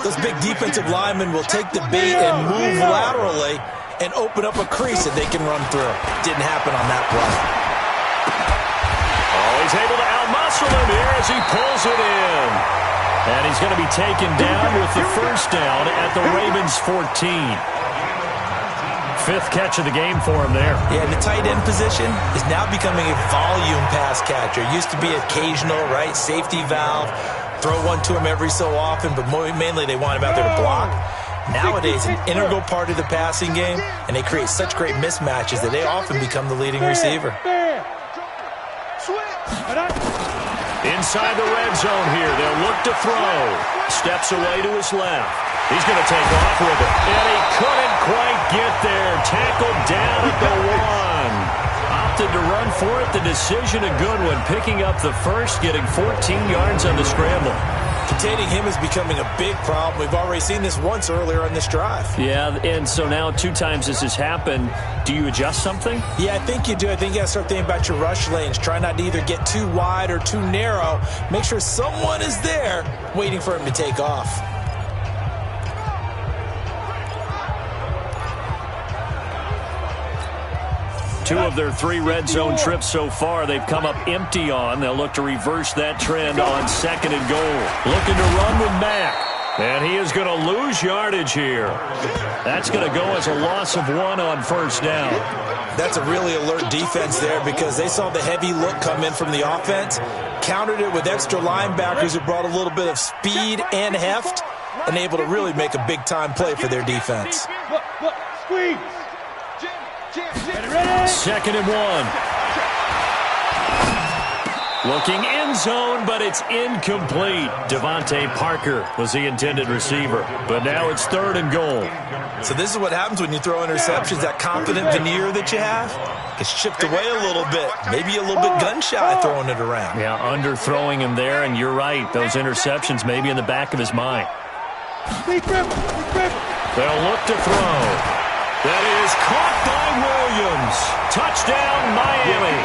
those big defensive linemen will take the bait and move laterally and open up a crease that they can run through. Didn't happen on that play. He's able to out-muscle him here as he pulls it in. And he's going to be taken down with the first down at the Ravens' 14. 5th catch of the game for him there. Yeah, the tight end position is now becoming a volume pass catcher. It used to be occasional, right? Safety valve. Throw one to him every so often, but mainly they want him out there to block. Nowadays, an integral part of the passing game, and they create such great mismatches that they often become the leading receiver. Inside the red zone here. They'll look to throw. Steps away to his left. He's going to take off with it. And he couldn't quite get there. Tackled down at the 1. Opted to run for it. The decision a good one. Picking up the first, getting 14 yards on the scramble. Containing him is becoming a big problem. We've already seen this once earlier on this drive. Yeah, and so now 2 times this has happened. Do you adjust something? Yeah, I think you do. I think you got to start thinking about your rush lanes. Try not to either get too wide or too narrow. Make sure someone is there waiting for him to take off. Two of their 3 red zone trips so far they've come up empty on. They'll look to reverse that trend on 2nd and goal. Looking to run with Mack. And he is going to lose yardage here. That's going to go as a loss of 1 on 1st down. That's a really alert defense there because they saw the heavy look come in from the offense, countered it with extra linebackers who brought a little bit of speed and heft, and able to really make a big-time play for their defense. Look, squeeze. 2nd and 1. Looking end zone, but it's incomplete. Devontae Parker was the intended receiver. But now it's 3rd and goal. So this is what happens when you throw interceptions. That confident veneer that you have gets chipped away a little bit. Maybe a little bit gun-shy throwing it around. Yeah, underthrowing him there, and you're right. Those interceptions may be in the back of his mind. They'll look to throw. That is caught by Williams. Touchdown, Miami.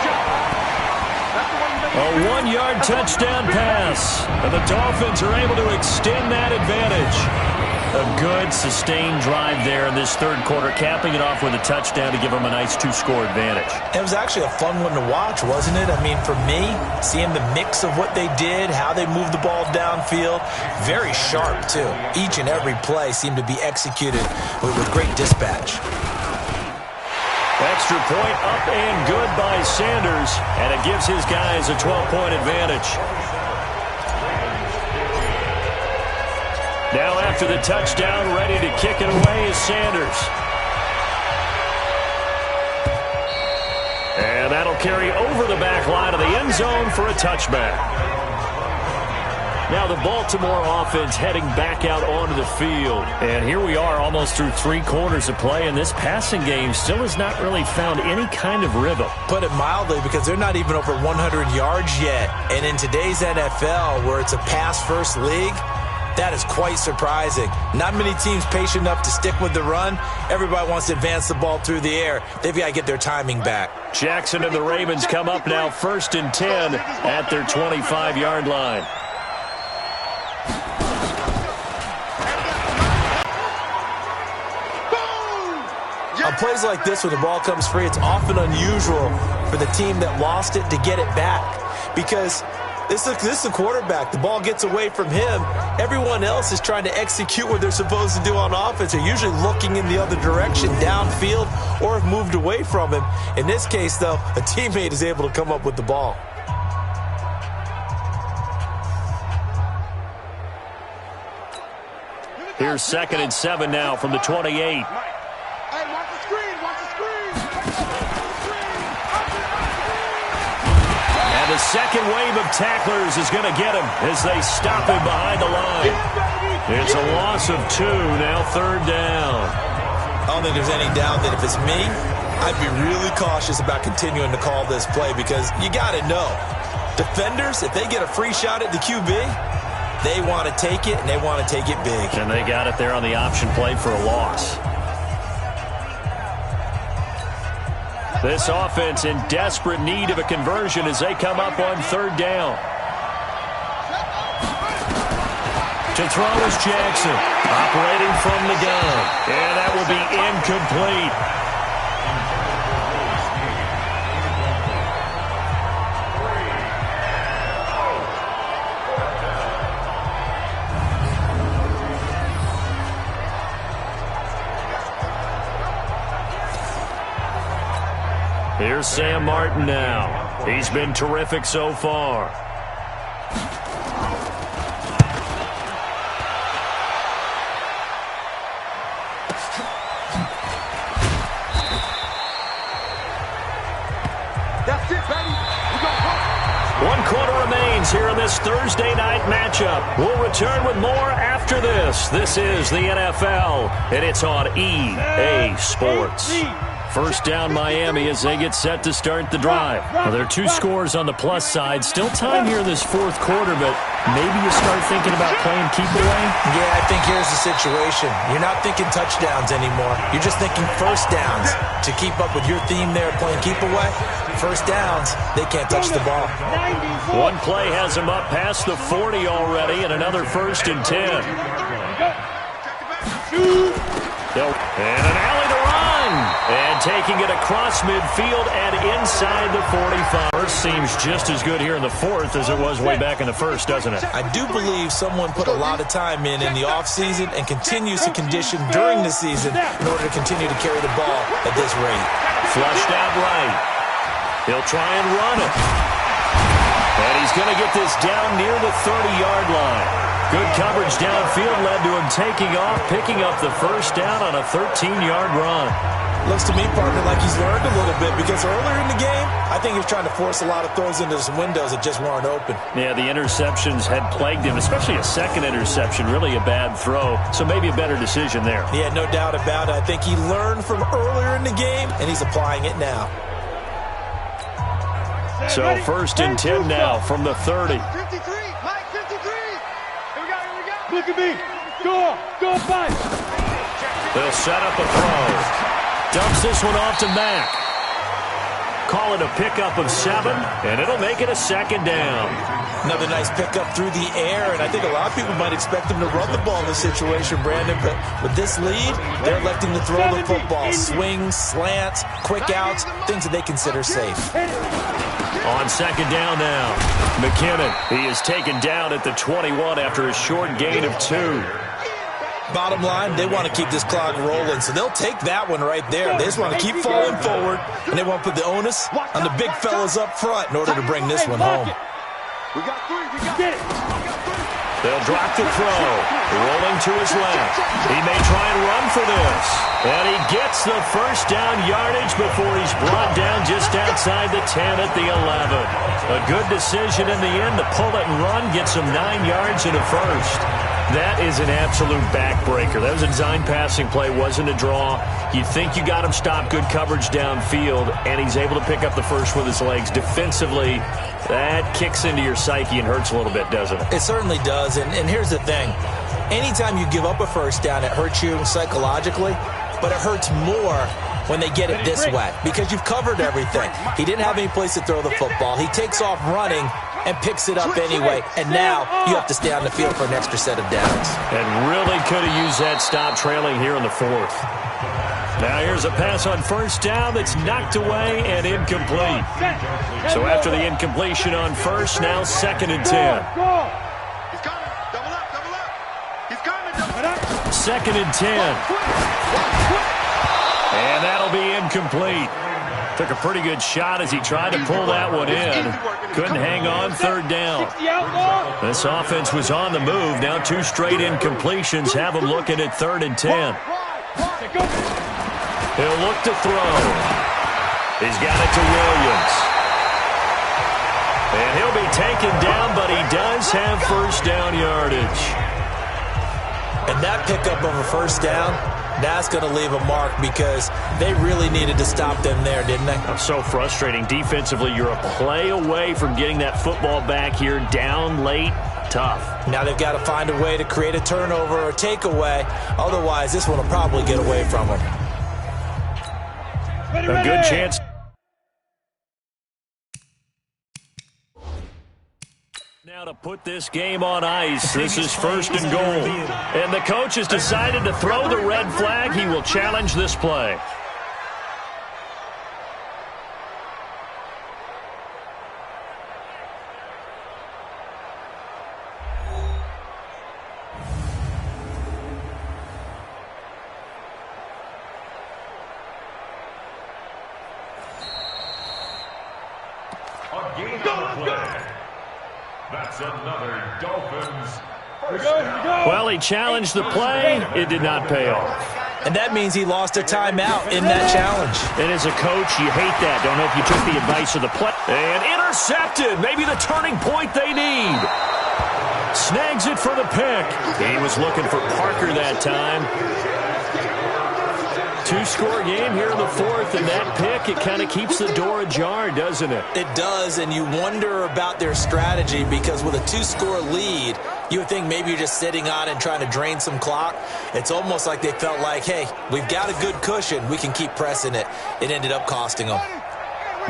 A 1-yard touchdown pass. And the Dolphins are able to extend that advantage. A good, sustained drive there in this third quarter, capping it off with a touchdown to give them a nice 2-score advantage. It was actually a fun one to watch, wasn't it? I mean, for me, seeing the mix of what they did, how they moved the ball downfield, very sharp, too. Each and every play seemed to be executed with great dispatch. Extra point up and good by Sanders, and it gives his guys a 12-point advantage. Now after the touchdown, ready to kick it away is Sanders. And that'll carry over the back line of the end zone for a touchback. Now the Baltimore offense heading back out onto the field. And here we are almost through 3 quarters of play, and this passing game still has not really found any kind of rhythm. Put it mildly, because they're not even over 100 yards yet. And in today's NFL, where it's a pass-first league, that is quite surprising. Not many teams patient enough to stick with the run. Everybody wants to advance the ball through the air. They've got to get their timing back. Jackson and the Ravens come up now 1st and 10 at their 25-yard line. On plays like this, when the ball comes free, it's often unusual for the team that lost it to get it back, because this is the quarterback. The ball gets away from him. Everyone else is trying to execute what they're supposed to do on offense. They're usually looking in the other direction, downfield, or have moved away from him. In this case, though, a teammate is able to come up with the ball. Here's 2nd and 7 now from the 28. The second wave of tacklers is going to get him as they stop him behind the line. It's a loss of 2, now 3rd down. I don't think there's any doubt that if it's me, I'd be really cautious about continuing to call this play, because you got to know, defenders, if they get a free shot at the QB, they want to take it, and they want to take it big. And they got it there on the option play for a loss. This offense in desperate need of a conversion as they come up on 3rd down. To throw is Jackson, operating from the gun. And that will be incomplete. Here's Sam Martin now. He's been terrific so far. That's it, baby. We go home. 1 quarter remains here in this Thursday night matchup. We'll return with more after this. This is the NFL, and it's on EA Sports. First down Miami as they get set to start the drive. Now, there are 2 scores on the plus side. Still time here in this 4th quarter, but maybe you start thinking about playing keep away? Yeah, I think here's the situation. You're not thinking touchdowns anymore. You're just thinking first downs. To keep up with your theme there, playing keep away, first downs, they can't touch the ball. One play has them up past the 40 already, and another 1st and 10. And an alley to run. And taking it across midfield and inside the 45. First seems just as good here in the 4th as it was way back in the 1st, doesn't it? I do believe someone put a lot of time in the offseason and continues to condition during the season in order to continue to carry the ball at this rate. Flushed out right. He'll try and run it. And he's going to get this down near the 30-yard line. Good coverage downfield led to him taking off, picking up the 1st down on a 13-yard run. Looks to me, partner, like he's learned a little bit, because earlier in the game, I think he was trying to force a lot of throws into some windows that just weren't open. Yeah, the interceptions had plagued him, especially a second interception, really a bad throw. So maybe a better decision there. Yeah, no doubt about it. I think he learned from earlier in the game, and he's applying it now. So 1st and 10 now from the 30. 53, Mike, 53. Here we go. Look at me. Go, fight. They'll set up a throw. Dumps this one off to Mack. Call it a pickup of 7, and it'll make it a 2nd down. Another nice pickup through the air, and I think a lot of people might expect them to run the ball in this situation, Brandon, but with this lead, they're electing to throw the football. Swings, slants, quick outs, things that they consider safe. On second down now, McKinnon. He is taken down at the 21 after a short gain of 2. Bottom line, they want to keep this clock rolling, so they'll take that one right there. They just want to keep falling forward, and they want to put the onus on the big fellas up front in order to bring this one home. We got 3. We got it. They'll drop the throw. Rolling to his left. He may try and run for this. And he gets the first down yardage before he's brought down just outside the 10 at the 11. A good decision in the end to pull it and run, get some 9 yards and a first. That is an absolute backbreaker. That was a design passing play, wasn't a draw. You think you got him stopped, good coverage downfield, and he's able to pick up the first with his legs. Defensively, that kicks into your psyche and hurts a little bit, doesn't it? It certainly does, and here's the thing. Anytime you give up a first down, it hurts you psychologically, but it hurts more when they get it this way because you've covered everything. He didn't have any place to throw the football. He takes off running and picks it up anyway, and now you have to stay on the field for an extra set of downs. And really could have used that stop trailing here in the 4th. Now here's a pass on first down that's knocked away and incomplete. So after the incompletion on first, now 2nd and 10. He's coming. Double up. He's coming. Double up. 2nd and 10. And that'll be incomplete. Took a pretty good shot as he tried to pull that one in. Couldn't hang on 3rd down. This offense was on the move. Now 2 straight incompletions have him looking at 3rd and 10. He'll look to throw. He's got it to Williams. And he'll be taken down, but he does have first down yardage. And that pickup of a first down, that's going to leave a mark because they really needed to stop them there, didn't they? So frustrating. Defensively, you're a play away from getting that football back here. Down late, tough. Now they've got to find a way to create a turnover or takeaway. Otherwise, this one will probably get away from them. A good chance. Now to put this game on ice. This is 1st and goal. And the coach has decided to throw the red flag. He will challenge this play. That's another Dolphins. Well, he challenged the play. It did not pay off. And that means he lost a timeout in that challenge. And as a coach, you hate that. Don't know if you took the advice of the play. And intercepted. Maybe the turning point they need. Snags it for the pick. He was looking for Parker that time. 2-score game here in the 4th, and that pick, it kind of keeps the door ajar, doesn't it? It does, and you wonder about their strategy because with a 2-score lead, you would think maybe you're just sitting on it and trying to drain some clock. It's almost like they felt like, hey, we've got a good cushion. We can keep pressing it. It ended up costing them.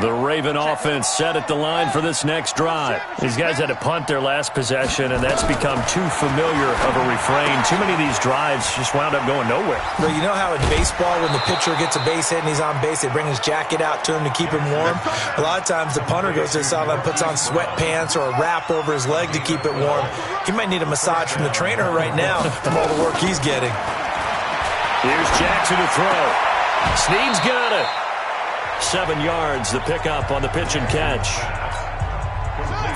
The Raven offense set at the line for this next drive. These guys had to punt their last possession, and that's become too familiar of a refrain. Too many of these drives just wound up going nowhere. Well, you know how in baseball when the pitcher gets a base hit and he's on base, they bring his jacket out to him to keep him warm? A lot of times the punter goes to the sideline, puts on sweatpants or a wrap over his leg to keep it warm. He might need a massage from the trainer right now from all the work he's getting. Here's Jackson to throw. Snead's got it. 7 yards, the pickup on the pitch and catch.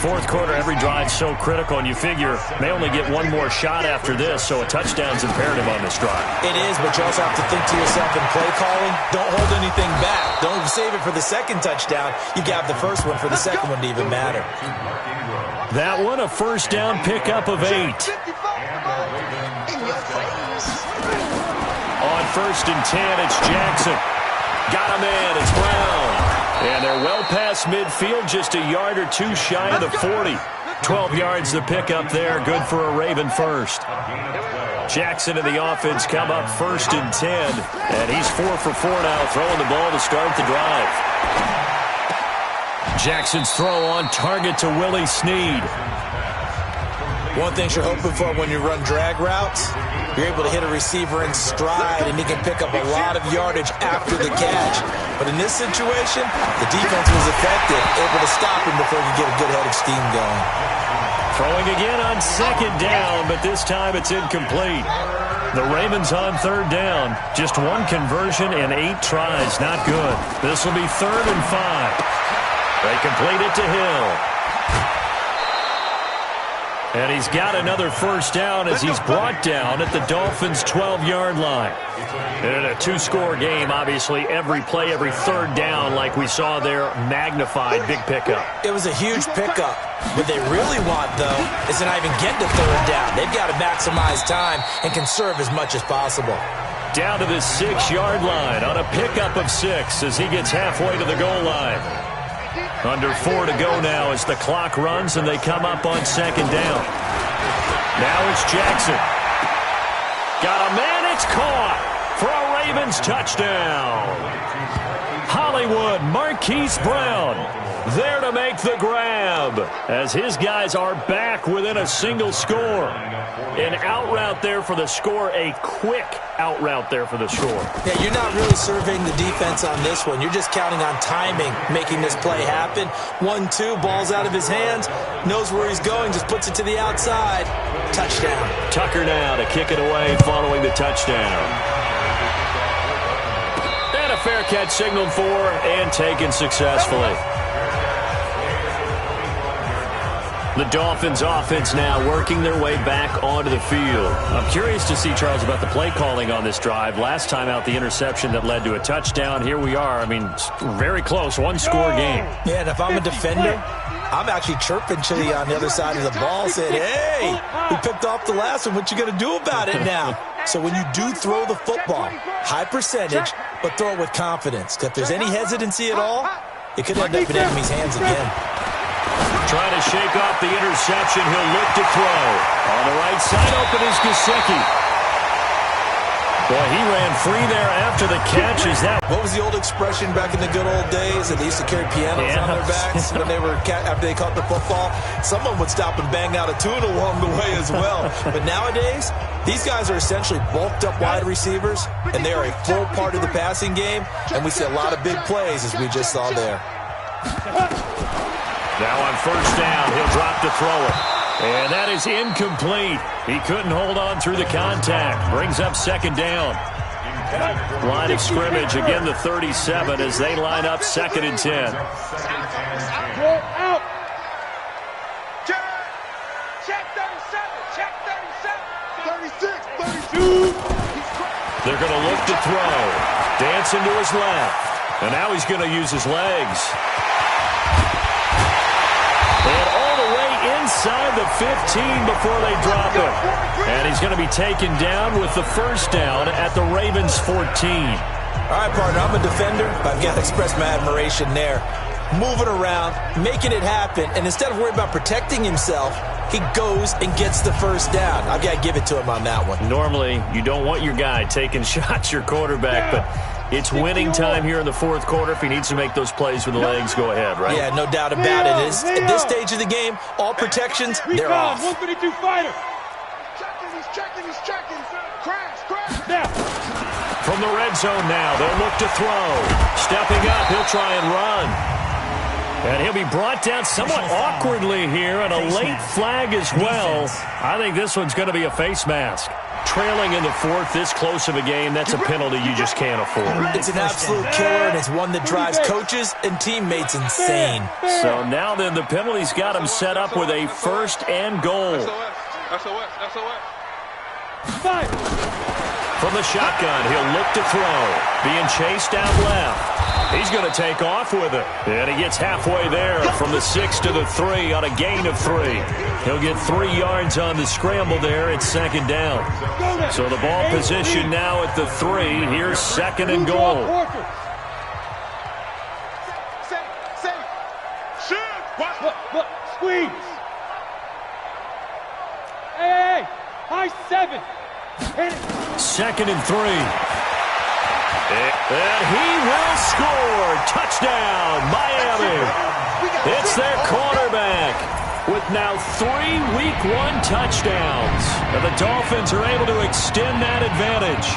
4th quarter, every drive so critical, and you figure they only get one more shot after this, so a touchdown's imperative on this drive. It is, but you also have to think to yourself in play calling, don't hold anything back. Don't save it for the second touchdown. You got the first one for the second one to even matter. That one, a first down pickup of 8. On 1st and 10, it's Jackson. Got him in. It's Brown. And they're well past midfield, just a yard or 2 shy of the 40. 12 yards the pickup there. Good for a Raven first. Jackson and the offense come up 1st and 10. And he's 4 for 4 now, throwing the ball to start the drive. Jackson's throw on target to Willie Snead. One thing you're hoping for when you run drag routes, you're able to hit a receiver in stride, and he can pick up a lot of yardage after the catch. But in this situation, the defense was effective, able to stop him before he could get a good head of steam going. Throwing again on second down, but this time it's incomplete. The Ravens on third down. Just one conversion in 8 tries. Not good. This will be 3rd and 5. They complete it to Hill. And he's got another first down as he's brought down at the Dolphins' 12-yard line. In a 2-score game, obviously, every play, every third down, like we saw there, magnified, big pickup. It was a huge pickup. What they really want, though, is to not even get to third down. They've got to maximize time and conserve as much as possible. Down to the 6-yard line on a pickup of 6 as he gets halfway to the goal line. Under 4 to go now as the clock runs and they come up on second down. Now it's Jackson. Got a man, it's caught for a Ravens touchdown. Hollywood, Marquise Brown there to make the grab as his guys are back within a single score. An out route there for the score, a quick out route there for the score. Yeah, you're not really surveying the defense on this one. You're just counting on timing, making this play happen. 1-2, ball's out of his hands, knows where he's going, just puts it to the outside. Touchdown. Tucker now to kick it away following the touchdown. And a fair catch signaled for and taken successfully. The Dolphins offense now working their way back onto the field. I'm curious to see, Charles, about the play calling on this drive. Last time out, the interception that led to a touchdown. Here we are. I mean, very close, 1-score game. Yeah, and if I'm a defender, I'm actually chirping Chili on the other side of the ball, saying, hey, we picked off the last one. What you going to do about it now? So when you do throw the football, high percentage, but throw it with confidence. If there's any hesitancy at all, it could end up in enemy's hands again. Trying to shake off the interception. He'll look to throw. On the right side, open is Gesicki. Boy, he ran free there after the catch. Is that what was the old expression back in the good old days that they used to carry pianos on their backs when they were after they caught the football? Someone would stop and bang out a tune along the way as well. But nowadays, these guys are essentially bulked up wide receivers, and they are a full part of the passing game, and we see a lot of big plays as we just saw there. Now on first down, he'll drop to throw it. And that is incomplete. He couldn't hold on through the contact. Brings up second down. Line of scrimmage, again the 37 as they line up 2nd and 10. Out. Check 37. Check 37. 36. 32. They're going to look to throw. Dancing to his left. And now he's going to use his legs. And all the way inside the 15 before they drop him. And he's going to be taken down with the first down at the Ravens' 14. All right, partner, I'm a defender, but I've got to express my admiration there. Moving around, making it happen, and instead of worrying about protecting himself, he goes and gets the first down. I've got to give it to him on that one. Normally, you don't want your guy taking shots, your quarterback, but it's winning time here in the 4th quarter. If he needs to make those plays with the legs, go ahead, right? Yeah, no doubt about it. At this stage of the game, all protections, they're off. 152 fighter. He's checking. Crash. Now. From the red zone now, they'll look to throw. Stepping up, he'll try and run. And he'll be brought down somewhat awkwardly here, and a late flag as well. I think this one's going to be a face mask. Trailing in the 4th, this close of a game, that's a penalty you just can't afford. It's an absolute killer, and it's one that drives coaches and teammates insane. So now then, the penalty's got him set up with a 1st and goal. SOS. From the shotgun, he'll look to throw. Being chased down left. He's going to take off with it. And he gets halfway there from the 6 to the 3 on a gain of 3. He'll get 3 yards on the scramble there at 2nd down. So the ball position now at the 3. Here's 2nd and goal. Squeeze. Hey. High 7. 2nd and 3. And he will score. Touchdown, Miami. It's their quarterback with now 3 Week 1 touchdowns. And the Dolphins are able to extend that advantage.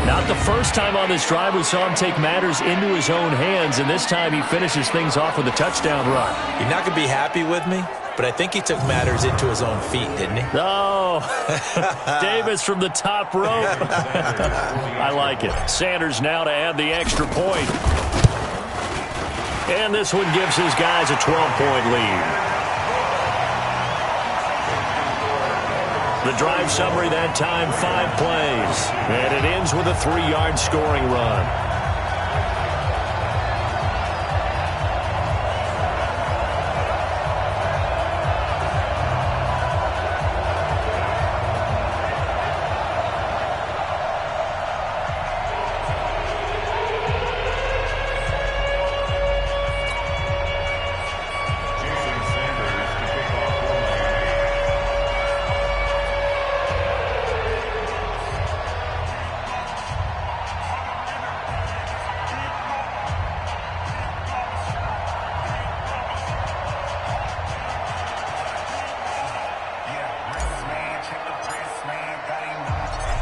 Not the first time on this drive we saw him take matters into his own hands, and this time he finishes things off with a touchdown run. You're not going to be happy with me, but I think he took matters into his own feet, didn't he? No. Davis from the top rope. I like it. Sanders now to add the extra point. And this one gives his guys a 12-point lead. The drive summary that time, 5 plays. And it ends with a 3-yard scoring run.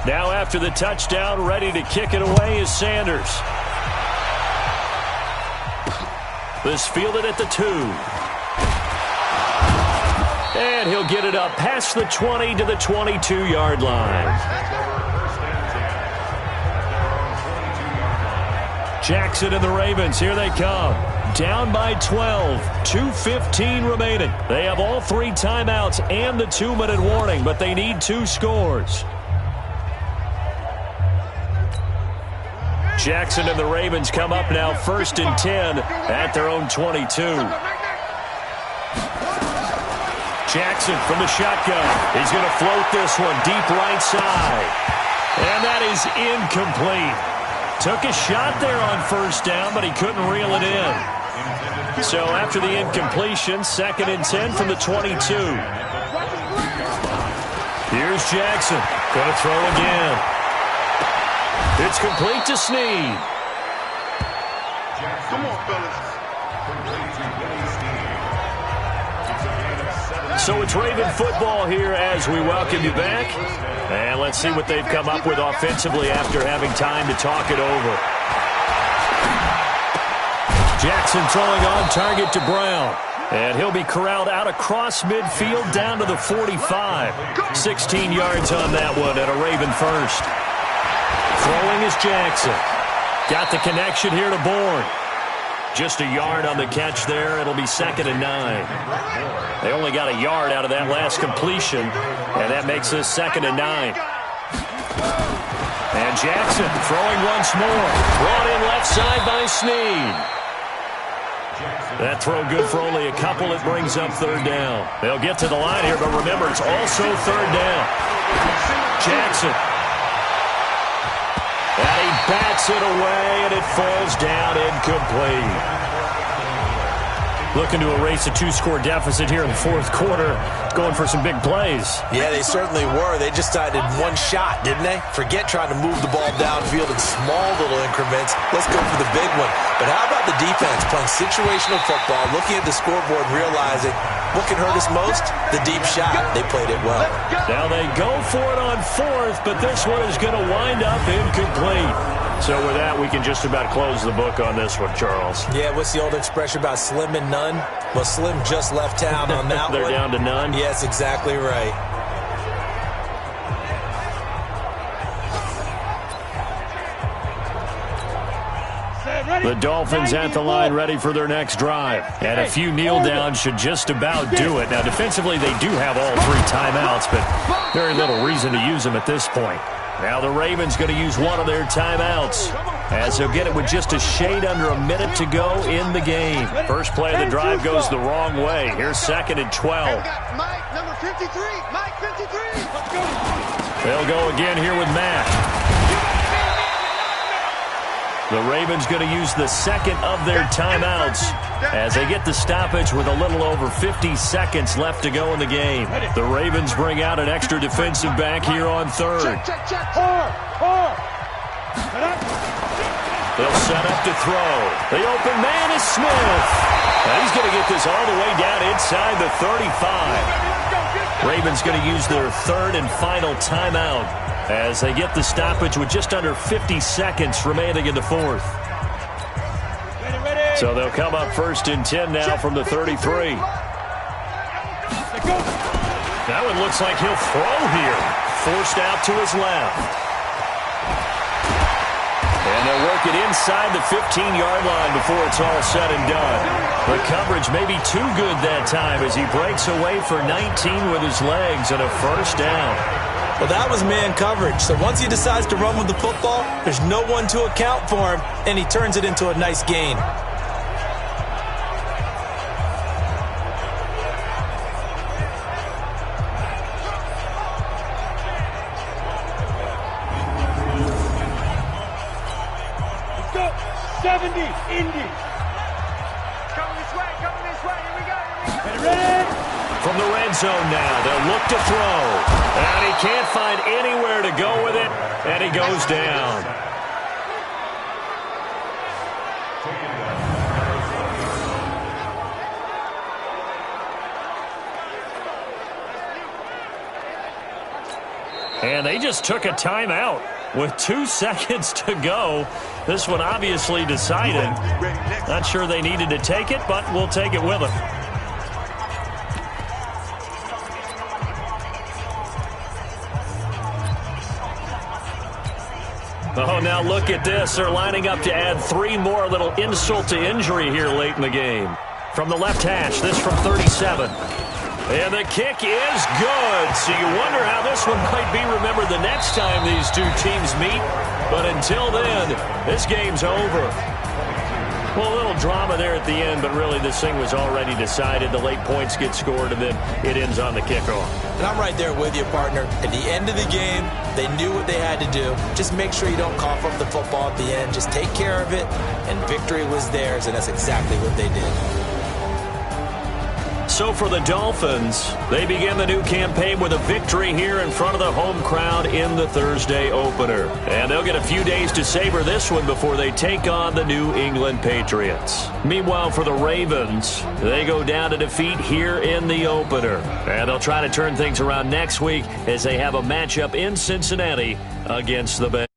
Now after the touchdown, ready to kick it away is Sanders. This fielded at the 2. And he'll get it up past the 20 to the 22-yard line. Jackson and the Ravens, here they come. Down by 12, 2:15 remaining. They have all 3 timeouts and the 2-minute warning, but they need 2 scores. Jackson and the Ravens come up now 1st and 10 at their own 22. Jackson from the shotgun. He's going to float this one deep right side. And that is incomplete. Took a shot there on 1st down, but he couldn't reel it in. So after the incompletion, 2nd and 10 from the 22. Here's Jackson. Going to throw again. It's complete to Snead. Come on, fellas. So it's Raven football here as we welcome you back. And let's see what they've come up with offensively after having time to talk it over. Jackson throwing on target to Brown. And he'll be corralled out across midfield down to the 45. 16 yards on that one and a Raven first. Throwing is Jackson. Got the connection here to Bourne. Just a yard on the catch there. It'll be 2nd and 9. They only got a yard out of that last completion, and that makes this 2nd and 9. And Jackson throwing once more. Brought in left side by Snead. That throw good for only a couple. It brings up 3rd down. They'll get to the line here, but remember, it's also 3rd down. Jackson. And he bats it away, and it falls down incomplete. Looking to erase a 2-score deficit here in the 4th quarter. Going for some big plays. Yeah, they certainly were. They just started one shot, didn't they? Forget trying to move the ball downfield in small little increments. Let's go for the big one. But how about the defense playing situational football, looking at the scoreboard and realizing what can hurt us most? The deep shot. They played it well. Now they go for it on 4th, but this one is going to wind up incomplete. So with that, we can just about close the book on this one, Charles. Yeah, what's the old expression about slim and none? Well, Slim just left town on that They're one. down to none? Yeah, that's exactly right. The Dolphins at the line ready for their next drive. And a few kneel downs should just about do it. Now, defensively, they do have all 3 timeouts, but very little reason to use them at this point. Now the Ravens going to use one of their timeouts as they'll get it with just a shade under a minute to go in the game. First play of the drive goes the wrong way. Here's 2nd and 12. Mike, number 53. Mike, 53. Let's go. They'll go again here with Matt. The Ravens going to use the 2nd of their timeouts as they get the stoppage with a little over 50 seconds left to go in the game. The Ravens bring out an extra defensive back here on 3rd. Check. 4. They'll set up to throw. The open man is Smith. And he's going to get this all the way down inside the 35. Ravens going to use their third and final timeout as they get the stoppage with just under 50 seconds remaining in the fourth. So they'll come up first and 10 now from the 33. That one looks like he'll throw here. Forced out to his left. And they'll work it inside the 15-yard line before it's all said and done. The coverage may be too good that time as he breaks away for 19 with his legs and a first down. Well, that was man coverage. So once he decides to run with the football, there's no one to account for him, and he turns it into a nice gain. Indy. Coming this way, here we go. Ready? From the red zone now, they'll look to throw. And he can't find anywhere to go with it, and he goes down. And they just took a timeout with 2 seconds to go. This one obviously decided. Not sure they needed to take it, but we'll take it with them. Oh, now look at this. They're lining up to add 3 more. A little insult to injury here late in the game. From the left hash, this from 37. And the kick is good. So you wonder how this one might be remembered the next time these two teams meet. But until then, this game's over. Well, a little drama there at the end, but really this thing was already decided. The late points get scored, and then it ends on the kickoff. And I'm right there with you, partner. At the end of the game, they knew what they had to do. Just make sure you don't cough up the football at the end. Just take care of it, and victory was theirs, and that's exactly what they did. So for the Dolphins, they begin the new campaign with a victory here in front of the home crowd in the Thursday opener. And they'll get a few days to savor this one before they take on the New England Patriots. Meanwhile, for the Ravens, they go down to defeat here in the opener. And they'll try to turn things around next week as they have a matchup in Cincinnati against the Bengals.